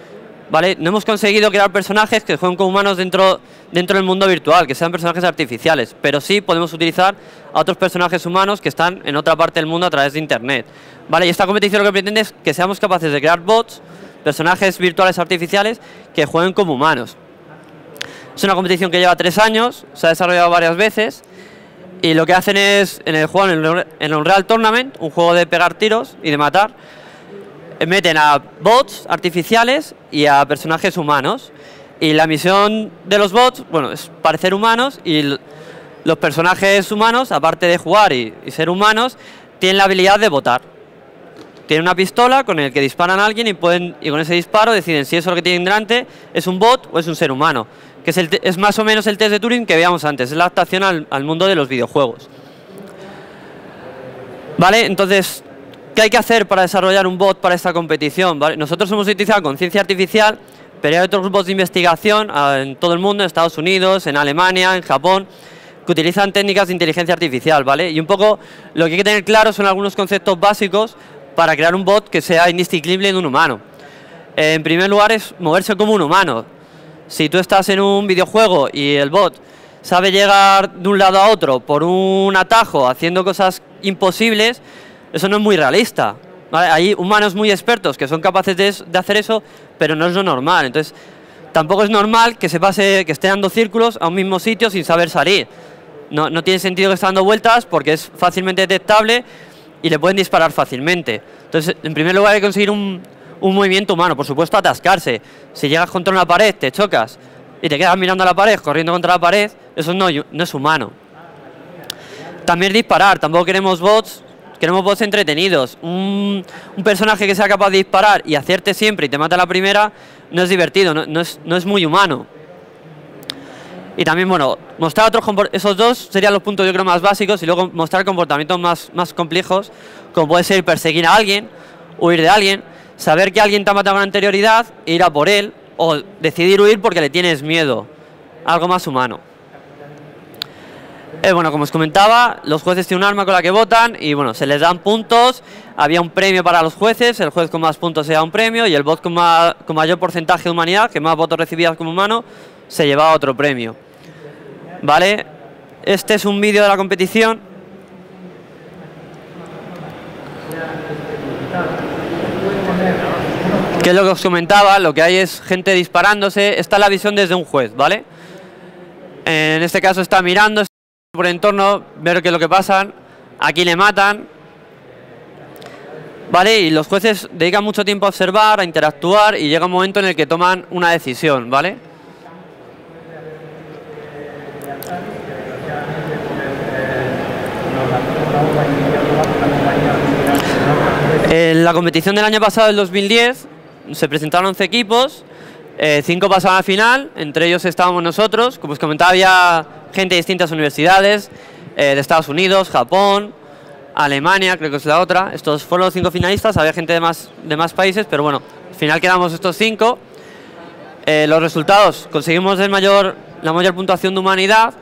¿Vale? No hemos conseguido crear personajes que jueguen como humanos dentro del mundo virtual, que sean personajes artificiales, pero sí podemos utilizar a otros personajes humanos que están en otra parte del mundo a través de internet. ¿Vale? Y esta competición lo que pretende es que seamos capaces de crear bots, personajes virtuales artificiales que jueguen como humanos. Es una competición que lleva 3 años, se ha desarrollado varias veces y lo que hacen es, en el juego, en el Unreal Tournament, un juego de pegar tiros y de matar, meten a bots artificiales y a personajes humanos. Y la misión de los bots, bueno, es parecer humanos, y los personajes humanos, aparte de jugar y ser humanos, tienen la habilidad de votar. Tienen una pistola con el que disparan a alguien y con ese disparo deciden si eso lo que tienen delante es un bot o es un ser humano. Que es más o menos el test de Turing que veíamos antes, es la adaptación al mundo de los videojuegos. ¿Vale? Entonces, ¿qué hay que hacer para desarrollar un bot para esta competición? ¿Vale? Nosotros hemos utilizado conciencia artificial, pero hay otros bots de investigación en todo el mundo, en Estados Unidos, en Alemania, en Japón, que utilizan técnicas de inteligencia artificial, ¿vale? Y un poco lo que hay que tener claro son algunos conceptos básicos para crear un bot que sea indistinguible de un humano. En primer lugar es moverse como un humano. Si tú estás en un videojuego y el bot sabe llegar de un lado a otro por un atajo haciendo cosas imposibles, eso no es muy realista, ¿vale? Hay humanos muy expertos que son capaces de hacer eso, pero no es lo normal. Entonces, tampoco es normal que esté dando círculos a un mismo sitio sin saber salir. No tiene sentido que esté dando vueltas porque es fácilmente detectable y le pueden disparar fácilmente. Entonces, en primer lugar hay que conseguir un movimiento humano, por supuesto atascarse. Si llegas contra una pared, te chocas y te quedas mirando a la pared, corriendo contra la pared, eso no es humano. También disparar, tampoco queremos bots entretenidos. Un personaje que sea capaz de disparar y hacerte siempre y te mata a la primera no es divertido, no es muy humano. Y también, bueno, mostrar esos dos serían los puntos yo creo más básicos, y luego mostrar comportamientos más complejos, como puede ser perseguir a alguien, huir de alguien, saber que alguien te ha matado con anterioridad e ir a por él, o decidir huir porque le tienes miedo, algo más humano. Bueno, como os comentaba, los jueces tienen un arma con la que votan y bueno, se les dan puntos. Había un premio para los jueces, el juez con más puntos se da un premio y el bot con mayor porcentaje de humanidad, que más votos recibías como humano, se llevaba otro premio. ¿Vale? Este es un vídeo de la competición. Que es lo que os comentaba, lo que hay es gente disparándose. Esta es la visión desde un juez, ¿vale? En este caso está mirando por el entorno, ver qué es lo que pasa. Aquí le matan, ¿vale? Y los jueces dedican mucho tiempo a observar, a interactuar, y llega un momento en el que toman una decisión, ¿vale? En la competición del año pasado, el 2010, se presentaron 11 equipos, 5 pasaban a final, entre ellos estábamos nosotros. Como os comentaba, había gente de distintas universidades, de Estados Unidos, Japón, Alemania, creo que es la otra. Estos fueron los 5 finalistas, había gente de más países, pero bueno, al final quedamos estos 5. Los resultados, conseguimos la mayor puntuación de humanidad,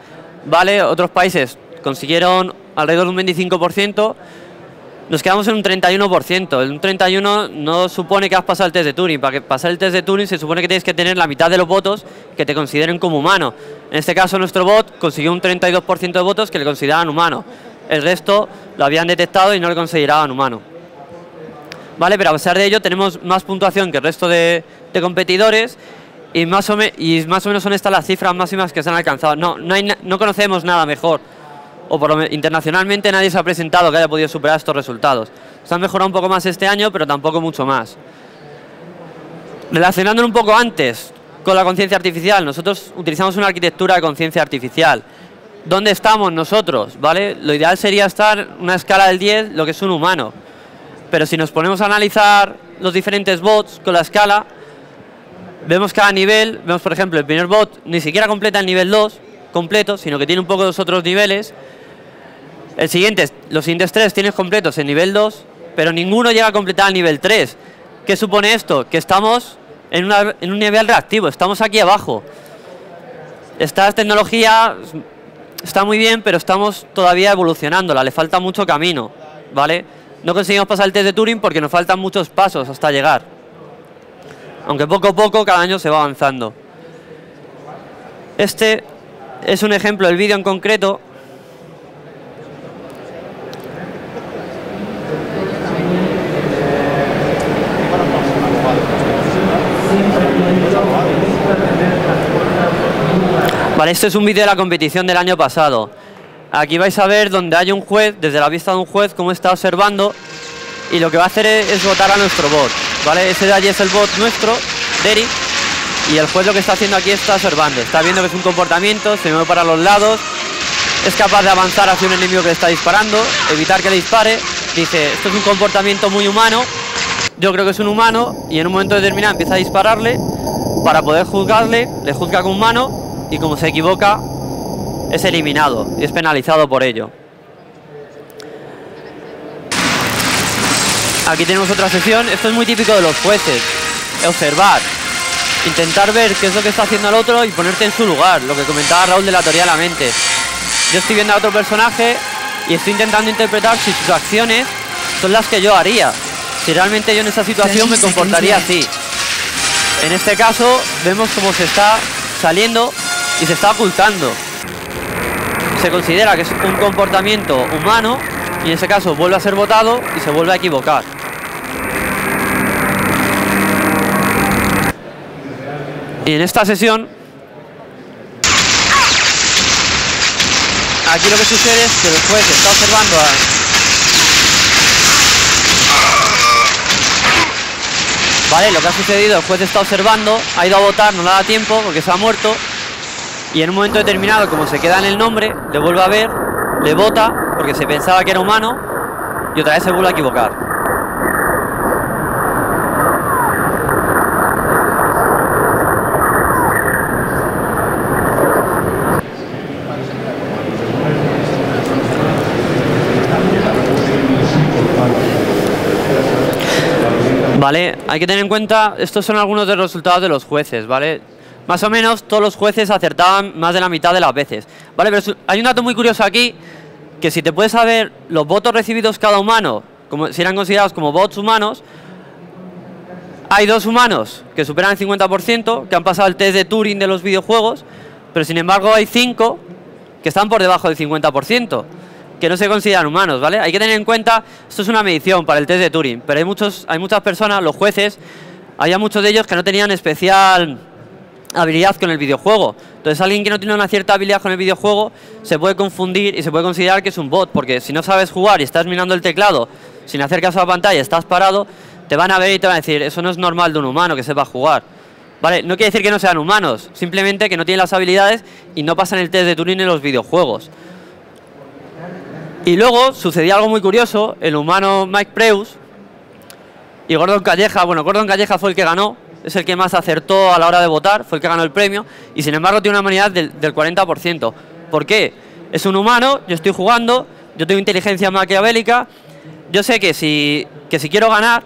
¿vale? Otros países consiguieron alrededor de un 25%, nos quedamos en un 31%. Un 31% no supone que has pasado el test de Turing. Para que pasar el test de Turing se supone que tienes que tener la mitad de los votos que te consideren como humano. En este caso nuestro bot consiguió un 32% de votos que le consideraban humano. El resto lo habían detectado y no le consideraban humano. Vale, pero a pesar de ello tenemos más puntuación que el resto de competidores y más o menos son estas las cifras máximas que se han alcanzado. No conocemos nada mejor, o por lo menos internacionalmente nadie se ha presentado que haya podido superar estos resultados. Se han mejorado un poco más este año, pero tampoco mucho más. Relacionándolo un poco antes con la conciencia artificial, nosotros utilizamos una arquitectura de conciencia artificial. ¿Dónde estamos nosotros? ¿Vale? Lo ideal sería estar en una escala del 10, lo que es un humano. Pero si nos ponemos a analizar los diferentes bots con la escala, vemos cada nivel. Vemos, por ejemplo, el primer bot ni siquiera completa el nivel 2 completo, sino que tiene un poco de los otros niveles. Los siguientes 3 tienes completos en nivel 2, pero ninguno llega a completar el nivel 3. ¿Qué supone esto? Que estamos en un nivel reactivo, estamos aquí abajo. Esta tecnología está muy bien, pero estamos todavía evolucionándola, le falta mucho camino, ¿vale? No conseguimos pasar el test de Turing porque nos faltan muchos pasos hasta llegar. Aunque poco a poco, cada año se va avanzando. Este es un ejemplo del vídeo en concreto. Vale, este es un vídeo de la competición del año pasado. Aquí vais a ver donde hay un juez, desde la vista de un juez, cómo está observando, y lo que va a hacer es votar a nuestro bot, ¿vale? Ese de allí es el bot nuestro, Derek, y el juez lo que está haciendo aquí está observando, está viendo que es un comportamiento, se mueve para los lados, es capaz de avanzar hacia un enemigo que le está disparando, evitar que le dispare, dice, esto es un comportamiento muy humano, yo creo que es un humano, y en un momento determinado empieza a dispararle, para poder juzgarle, le juzga con mano, y como se equivoca, es eliminado y es penalizado por ello. Aquí tenemos otra sesión. Esto es muy típico de los jueces: observar, intentar ver qué es lo que está haciendo el otro y ponerte en su lugar, lo que comentaba Raúl de la teoría de la mente. Yo estoy viendo a otro personaje y estoy intentando interpretar si sus acciones son las que yo haría, si realmente yo en esa situación me comportaría así. En este caso vemos cómo se está saliendo y se está ocultando. Se considera que es un comportamiento humano y en ese caso vuelve a ser votado y se vuelve a equivocar. Y en esta sesión, aquí lo que sucede es que el juez está observando Vale, lo que ha sucedido, el juez está observando, ha ido a votar, no le da tiempo porque se ha muerto. Y en un momento determinado, como se queda en el nombre, le vuelve a ver, le vota, porque se pensaba que era humano, y otra vez se vuelve a equivocar. Vale, hay que tener en cuenta, estos son algunos de los resultados de los jueces, ¿vale? Más o menos todos los jueces acertaban más de la mitad de las veces. Vale, pero hay un dato muy curioso aquí, que si te puedes saber los votos recibidos cada humano, como si eran considerados como votos humanos, hay 2 humanos que superan el 50%, que han pasado el test de Turing de los videojuegos, pero sin embargo hay 5 que están por debajo del 50%, que no se consideran humanos, ¿vale? Hay que tener en cuenta, esto es una medición para el test de Turing, pero hay muchas personas, los jueces, había muchos de ellos que no tenían especial habilidad con el videojuego. Entonces alguien que no tiene una cierta habilidad con el videojuego se puede confundir y se puede considerar que es un bot, porque si no sabes jugar y estás mirando el teclado sin hacer caso a la pantalla, estás parado, te van a ver y te van a decir, eso no es normal de un humano que sepa jugar. Vale, no quiere decir que no sean humanos, simplemente que no tienen las habilidades y no pasan el test de Turing en los videojuegos. Y luego sucedía algo muy curioso, el humano Mike Preus y Gordon Calleja, bueno, Gordon Calleja fue el que ganó, es el que más acertó a la hora de votar, fue el que ganó el premio, y sin embargo tiene una humanidad del 40%. ¿Por qué? Es un humano, yo estoy jugando, yo tengo inteligencia maquiavélica, yo sé que si quiero ganar,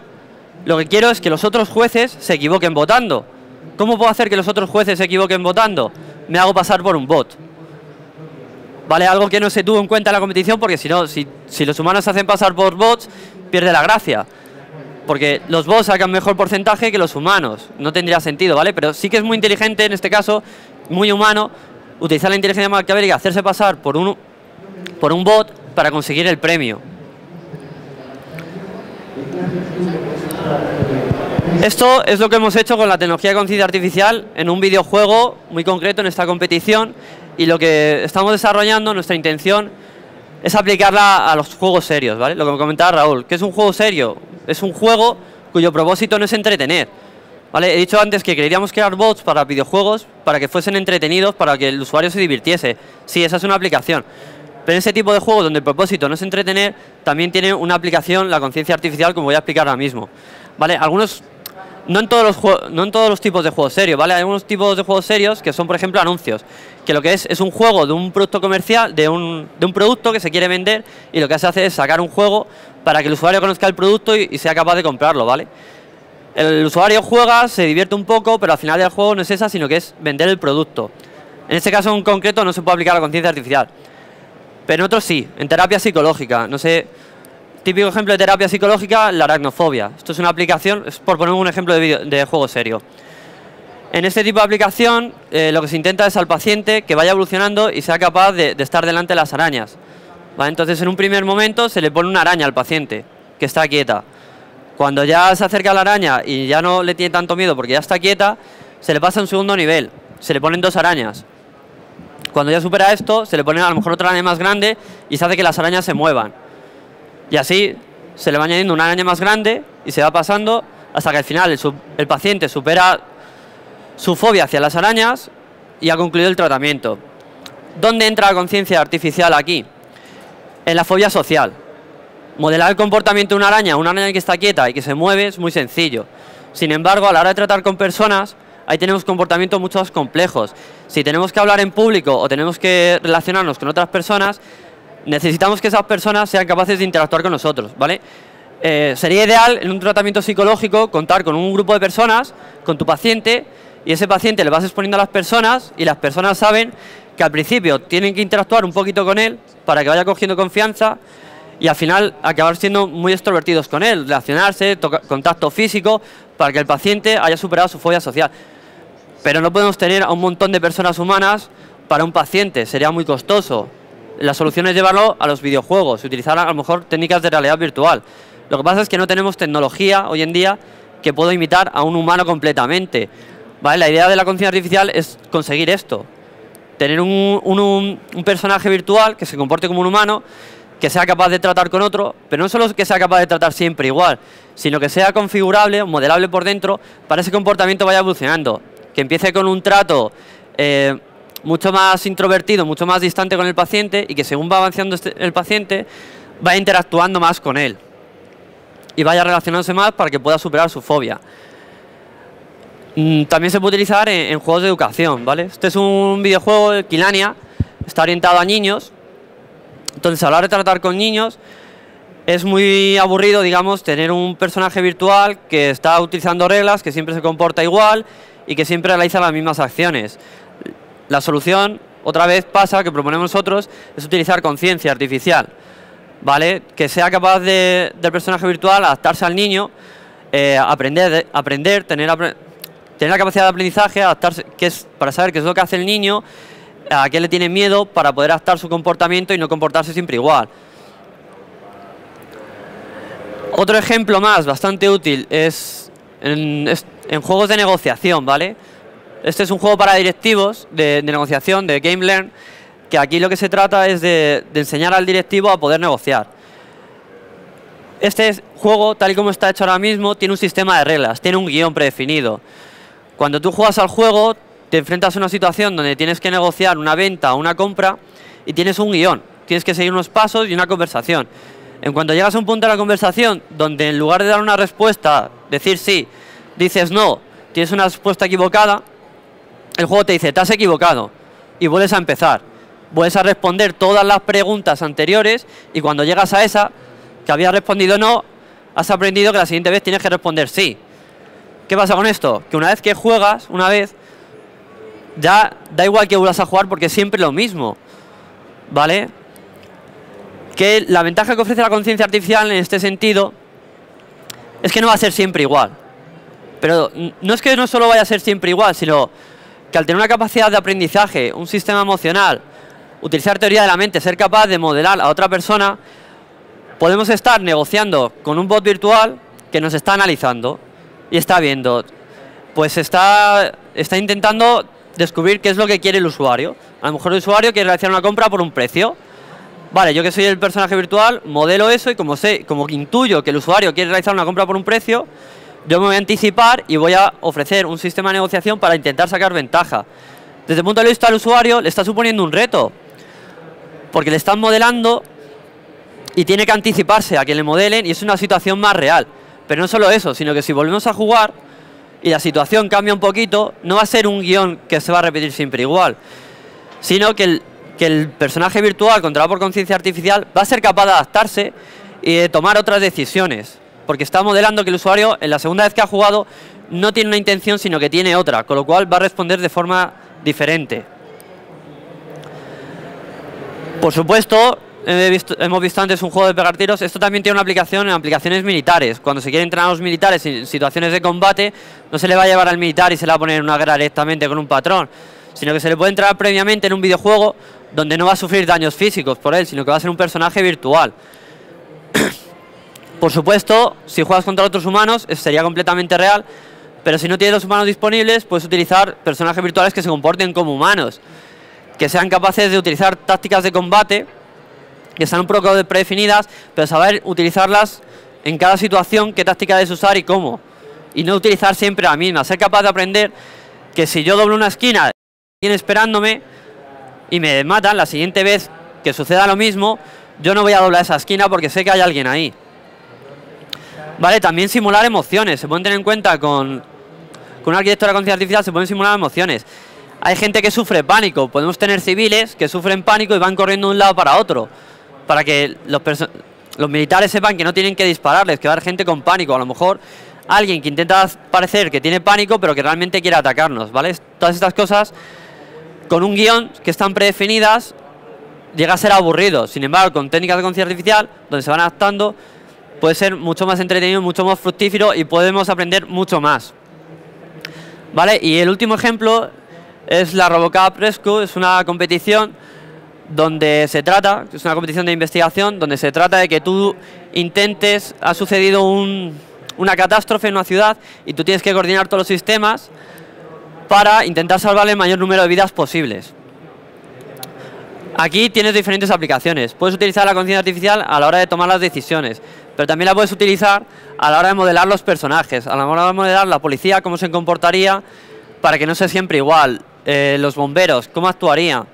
lo que quiero es que los otros jueces se equivoquen votando. ¿Cómo puedo hacer que los otros jueces se equivoquen votando? Me hago pasar por un bot. ¿Vale? Algo que no se tuvo en cuenta en la competición, porque si no, si los humanos se hacen pasar por bots, pierde la gracia. Porque los bots sacan mejor porcentaje que los humanos. No tendría sentido, ¿vale? Pero sí que es muy inteligente, en este caso, muy humano, utilizar la inteligencia maquiavélica, hacerse pasar por un bot para conseguir el premio. Esto es lo que hemos hecho con la tecnología de conciencia artificial en un videojuego muy concreto en esta competición, y lo que estamos desarrollando, nuestra intención, es aplicarla a los juegos serios, ¿vale? Lo que me comentaba Raúl, ¿qué es un juego serio? Es un juego cuyo propósito no es entretener, ¿vale? He dicho antes que queríamos crear bots para videojuegos para que fuesen entretenidos, para que el usuario se divirtiese. Sí, esa es una aplicación. Pero en ese tipo de juegos donde el propósito no es entretener, también tiene una aplicación la conciencia artificial, como voy a explicar ahora mismo, ¿vale? No en todos los tipos de juegos serios, ¿vale? Hay algunos tipos de juegos serios que son, por ejemplo, anuncios, que lo que es un juego de un producto comercial, de un producto que se quiere vender, y lo que se hace es sacar un juego para que el usuario conozca el producto y sea capaz de comprarlo, ¿vale? El usuario juega, se divierte un poco, pero al final del juego no es esa, sino que es vender el producto. En este caso en concreto no se puede aplicar la conciencia artificial, pero en otros sí, en terapia psicológica, no sé, típico ejemplo de terapia psicológica, la aracnofobia. Esto es una aplicación, es por poner un ejemplo de juego serio. En este tipo de aplicación, lo que se intenta es al paciente que vaya evolucionando y sea capaz de estar delante de las arañas. ¿Vale? Entonces, en un primer momento se le pone una araña al paciente, que está quieta. Cuando ya se acerca a la araña y ya no le tiene tanto miedo porque ya está quieta, se le pasa a un segundo nivel, se le ponen 2 arañas. Cuando ya supera esto, se le pone a lo mejor otra araña más grande y se hace que las arañas se muevan. Y así se le va añadiendo una araña más grande y se va pasando hasta que al final el paciente supera su fobia hacia las arañas y ha concluido el tratamiento. ¿Dónde entra la conciencia artificial aquí? En la fobia social. Modelar el comportamiento de una araña que está quieta y que se mueve es muy sencillo. Sin embargo, a la hora de tratar con personas, ahí tenemos comportamientos mucho más complejos. Si tenemos que hablar en público o tenemos que relacionarnos con otras personas, necesitamos que esas personas sean capaces de interactuar con nosotros, ¿vale? Sería ideal en un tratamiento psicológico contar con un grupo de personas, con tu paciente, y ese paciente le vas exponiendo a las personas y las personas saben que al principio tienen que interactuar un poquito con él para que vaya cogiendo confianza y al final acabar siendo muy extrovertidos con él, relacionarse, contacto físico, para que el paciente haya superado su fobia social. Pero no podemos tener a un montón de personas humanas para un paciente, sería muy costoso. La solución es llevarlo a los videojuegos, utilizar a lo mejor técnicas de realidad virtual. Lo que pasa es que no tenemos tecnología hoy en día que pueda imitar a un humano completamente. ¿Vale? La idea de la conciencia artificial es conseguir esto. Tener un personaje virtual que se comporte como un humano, que sea capaz de tratar con otro, pero no solo que sea capaz de tratar siempre igual, sino que sea configurable, modelable por dentro, para ese comportamiento vaya evolucionando. Que empiece con un trato mucho más introvertido, mucho más distante con el paciente y que según va avanzando el paciente, vaya interactuando más con él y vaya relacionándose más para que pueda superar su fobia. También se puede utilizar en juegos de educación, ¿vale? Este es un videojuego de Quilania, está orientado a niños. Entonces, a la hora de tratar con niños, es muy aburrido, digamos, tener un personaje virtual que está utilizando reglas, que siempre se comporta igual y que siempre realiza las mismas acciones. La solución, otra vez pasa, que proponemos nosotros, es utilizar conciencia artificial, ¿vale? Que sea capaz del personaje virtual adaptarse al niño, aprender, tener la capacidad de aprendizaje, adaptarse, para saber qué es lo que hace el niño, a qué le tiene miedo, para poder adaptar su comportamiento y no comportarse siempre igual. Otro ejemplo más bastante útil es en juegos de negociación, ¿vale? Este es un juego para directivos de negociación, de Game Learn, que aquí lo que se trata es de enseñar al directivo a poder negociar. Este juego, tal y como está hecho ahora mismo, tiene un sistema de reglas, tiene un guión predefinido. Cuando tú juegas al juego, te enfrentas a una situación donde tienes que negociar una venta o una compra y tienes un guión. Tienes que seguir unos pasos y una conversación. En cuanto llegas a un punto de la conversación donde en lugar de dar una respuesta, decir sí, dices no, tienes una respuesta equivocada, el juego te dice, te has equivocado y vuelves a empezar. Vuelves a responder todas las preguntas anteriores y cuando llegas a esa, que habías respondido no, has aprendido que la siguiente vez tienes que responder sí. ¿Qué pasa con esto? Que una vez que juegas, ya da igual que vuelvas a jugar porque es siempre lo mismo, ¿vale? Que la ventaja que ofrece la conciencia artificial en este sentido es que no va a ser siempre igual. Pero no es que no solo vaya a ser siempre igual, sino que al tener una capacidad de aprendizaje, un sistema emocional, utilizar teoría de la mente, ser capaz de modelar a otra persona, podemos estar negociando con un bot virtual que nos está analizando y está viendo, pues está intentando descubrir qué es lo que quiere el usuario. A lo mejor el usuario quiere realizar una compra por un precio. Vale, yo que soy el personaje virtual, modelo eso y como intuyo que el usuario quiere realizar una compra por un precio, yo me voy a anticipar y voy a ofrecer un sistema de negociación para intentar sacar ventaja. Desde el punto de vista del usuario, le está suponiendo un reto, porque le están modelando y tiene que anticiparse a que le modelen y es una situación más real. Pero no solo eso, sino que si volvemos a jugar y la situación cambia un poquito, no va a ser un guión que se va a repetir siempre igual, sino que el personaje virtual controlado por conciencia artificial va a ser capaz de adaptarse y de tomar otras decisiones, porque está modelando que el usuario en la segunda vez que ha jugado no tiene una intención sino que tiene otra, con lo cual va a responder de forma diferente. Por supuesto, hemos visto antes un juego de pegar tiros, esto también tiene una aplicación en aplicaciones militares. Cuando se quiere entrenar a los militares en situaciones de combate, no se le va a llevar al militar y se le va a poner en una guerra directamente con un patrón, sino que se le puede entrenar previamente en un videojuego donde no va a sufrir daños físicos por él, sino que va a ser un personaje virtual. Por supuesto, si juegas contra otros humanos, eso sería completamente real, pero si no tienes los humanos disponibles, puedes utilizar personajes virtuales que se comporten como humanos, que sean capaces de utilizar tácticas de combate, que sean un poco predefinidas, pero saber utilizarlas en cada situación, qué táctica debes usar y cómo. Y no utilizar siempre la misma, ser capaz de aprender que si yo doblo una esquina, alguien esperándome y me matan, la siguiente vez que suceda lo mismo, yo no voy a doblar esa esquina porque sé que hay alguien ahí. Vale, también simular emociones, se pueden tener en cuenta con una arquitectura de conciencia artificial, se pueden simular emociones. Hay gente que sufre pánico, podemos tener civiles que sufren pánico y van corriendo de un lado para otro, para que los militares sepan que no tienen que dispararles, que va a haber gente con pánico, a lo mejor alguien que intenta parecer que tiene pánico pero que realmente quiere atacarnos, ¿vale? Todas estas cosas, con un guión que están predefinidas, llega a ser aburrido. Sin embargo, con técnicas de conciencia artificial, donde se van adaptando, puede ser mucho más entretenido, mucho más fructífero y podemos aprender mucho más. ¿Vale? Y el último ejemplo es la RoboCup Rescue, es una competición donde se trata, es una competición de investigación, donde se trata de que tú intentes, ha sucedido una catástrofe en una ciudad y tú tienes que coordinar todos los sistemas para intentar salvar el mayor número de vidas posibles. Aquí tienes diferentes aplicaciones. Puedes utilizar la conciencia artificial a la hora de tomar las decisiones, pero también la puedes utilizar a la hora de modelar los personajes, a la hora de modelar la policía, cómo se comportaría para que no sea siempre igual, los bomberos, cómo actuarían,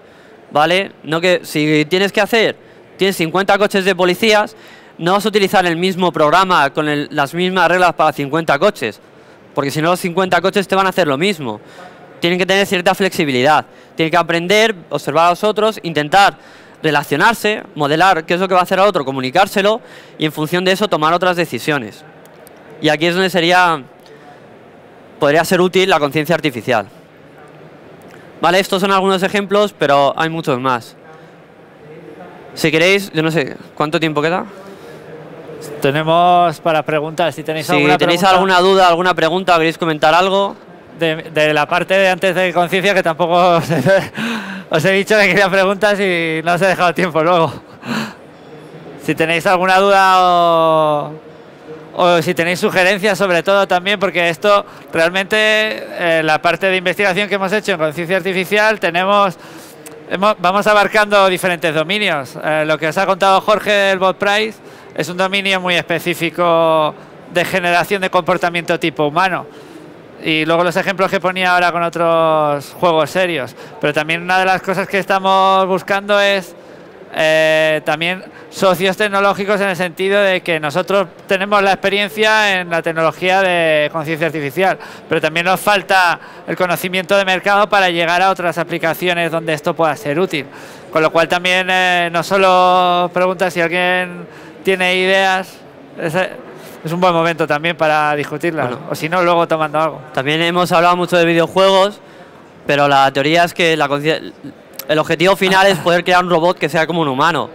¿vale? No que si tienes 50 coches de policías, no vas a utilizar el mismo programa con las mismas reglas para 50 coches, porque si no los 50 coches te van a hacer lo mismo. Tienen que tener cierta flexibilidad, tienen que aprender, observar a los otros, intentar relacionarse, modelar qué es lo que va a hacer al otro, comunicárselo y en función de eso tomar otras decisiones. Y aquí es donde podría ser útil la conciencia artificial. Vale, estos son algunos ejemplos, pero hay muchos más. Si queréis, yo no sé, ¿cuánto tiempo queda? Tenemos para preguntar, si tenéis alguna duda, alguna pregunta, queréis comentar algo. De la parte de antes de conciencia, que tampoco os he dicho que quería preguntas y no os he dejado tiempo luego. Si tenéis alguna duda o si tenéis sugerencias, sobre todo también, porque esto realmente, la parte de investigación que hemos hecho en conciencia artificial, vamos abarcando diferentes dominios. Lo que os ha contado Jorge del Bot Price es un dominio muy específico de generación de comportamiento tipo humano. Y luego los ejemplos que ponía ahora con otros juegos serios. Pero también una de las cosas que estamos buscando es también socios tecnológicos, en el sentido de que nosotros tenemos la experiencia en la tecnología de conciencia artificial, pero también nos falta el conocimiento de mercado para llegar a otras aplicaciones donde esto pueda ser útil. Con lo cual también no solo pregunta si alguien tiene ideas, es un buen momento también para discutirlas, bueno, o si no, luego tomando algo. También hemos hablado mucho de videojuegos, pero la teoría es que el objetivo final es poder crear un robot que sea como un humano.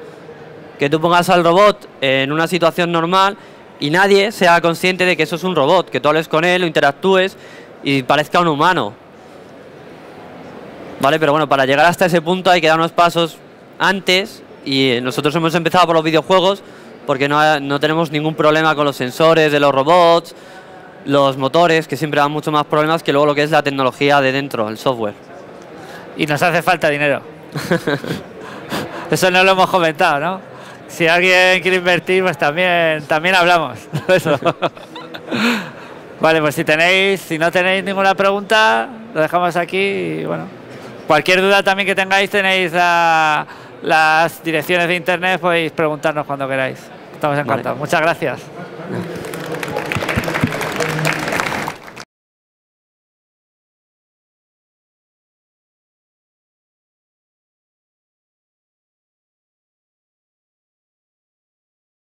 Que tú pongas al robot en una situación normal y nadie sea consciente de que eso es un robot, que tú hables con él, lo interactúes y parezca un humano. Vale, pero bueno, para llegar hasta ese punto hay que dar unos pasos antes, y nosotros hemos empezado por los videojuegos porque no tenemos ningún problema con los sensores de los robots, los motores, que siempre dan mucho más problemas que luego lo que es la tecnología de dentro, el software. Y nos hace falta dinero. Eso no lo hemos comentado, ¿no? Si alguien quiere invertir, pues también hablamos. Eso. Vale, pues si no tenéis ninguna pregunta, lo dejamos aquí y bueno. Cualquier duda también que tengáis, tenéis las direcciones de internet, podéis preguntarnos cuando queráis. Estamos encantados. Vale. Muchas gracias.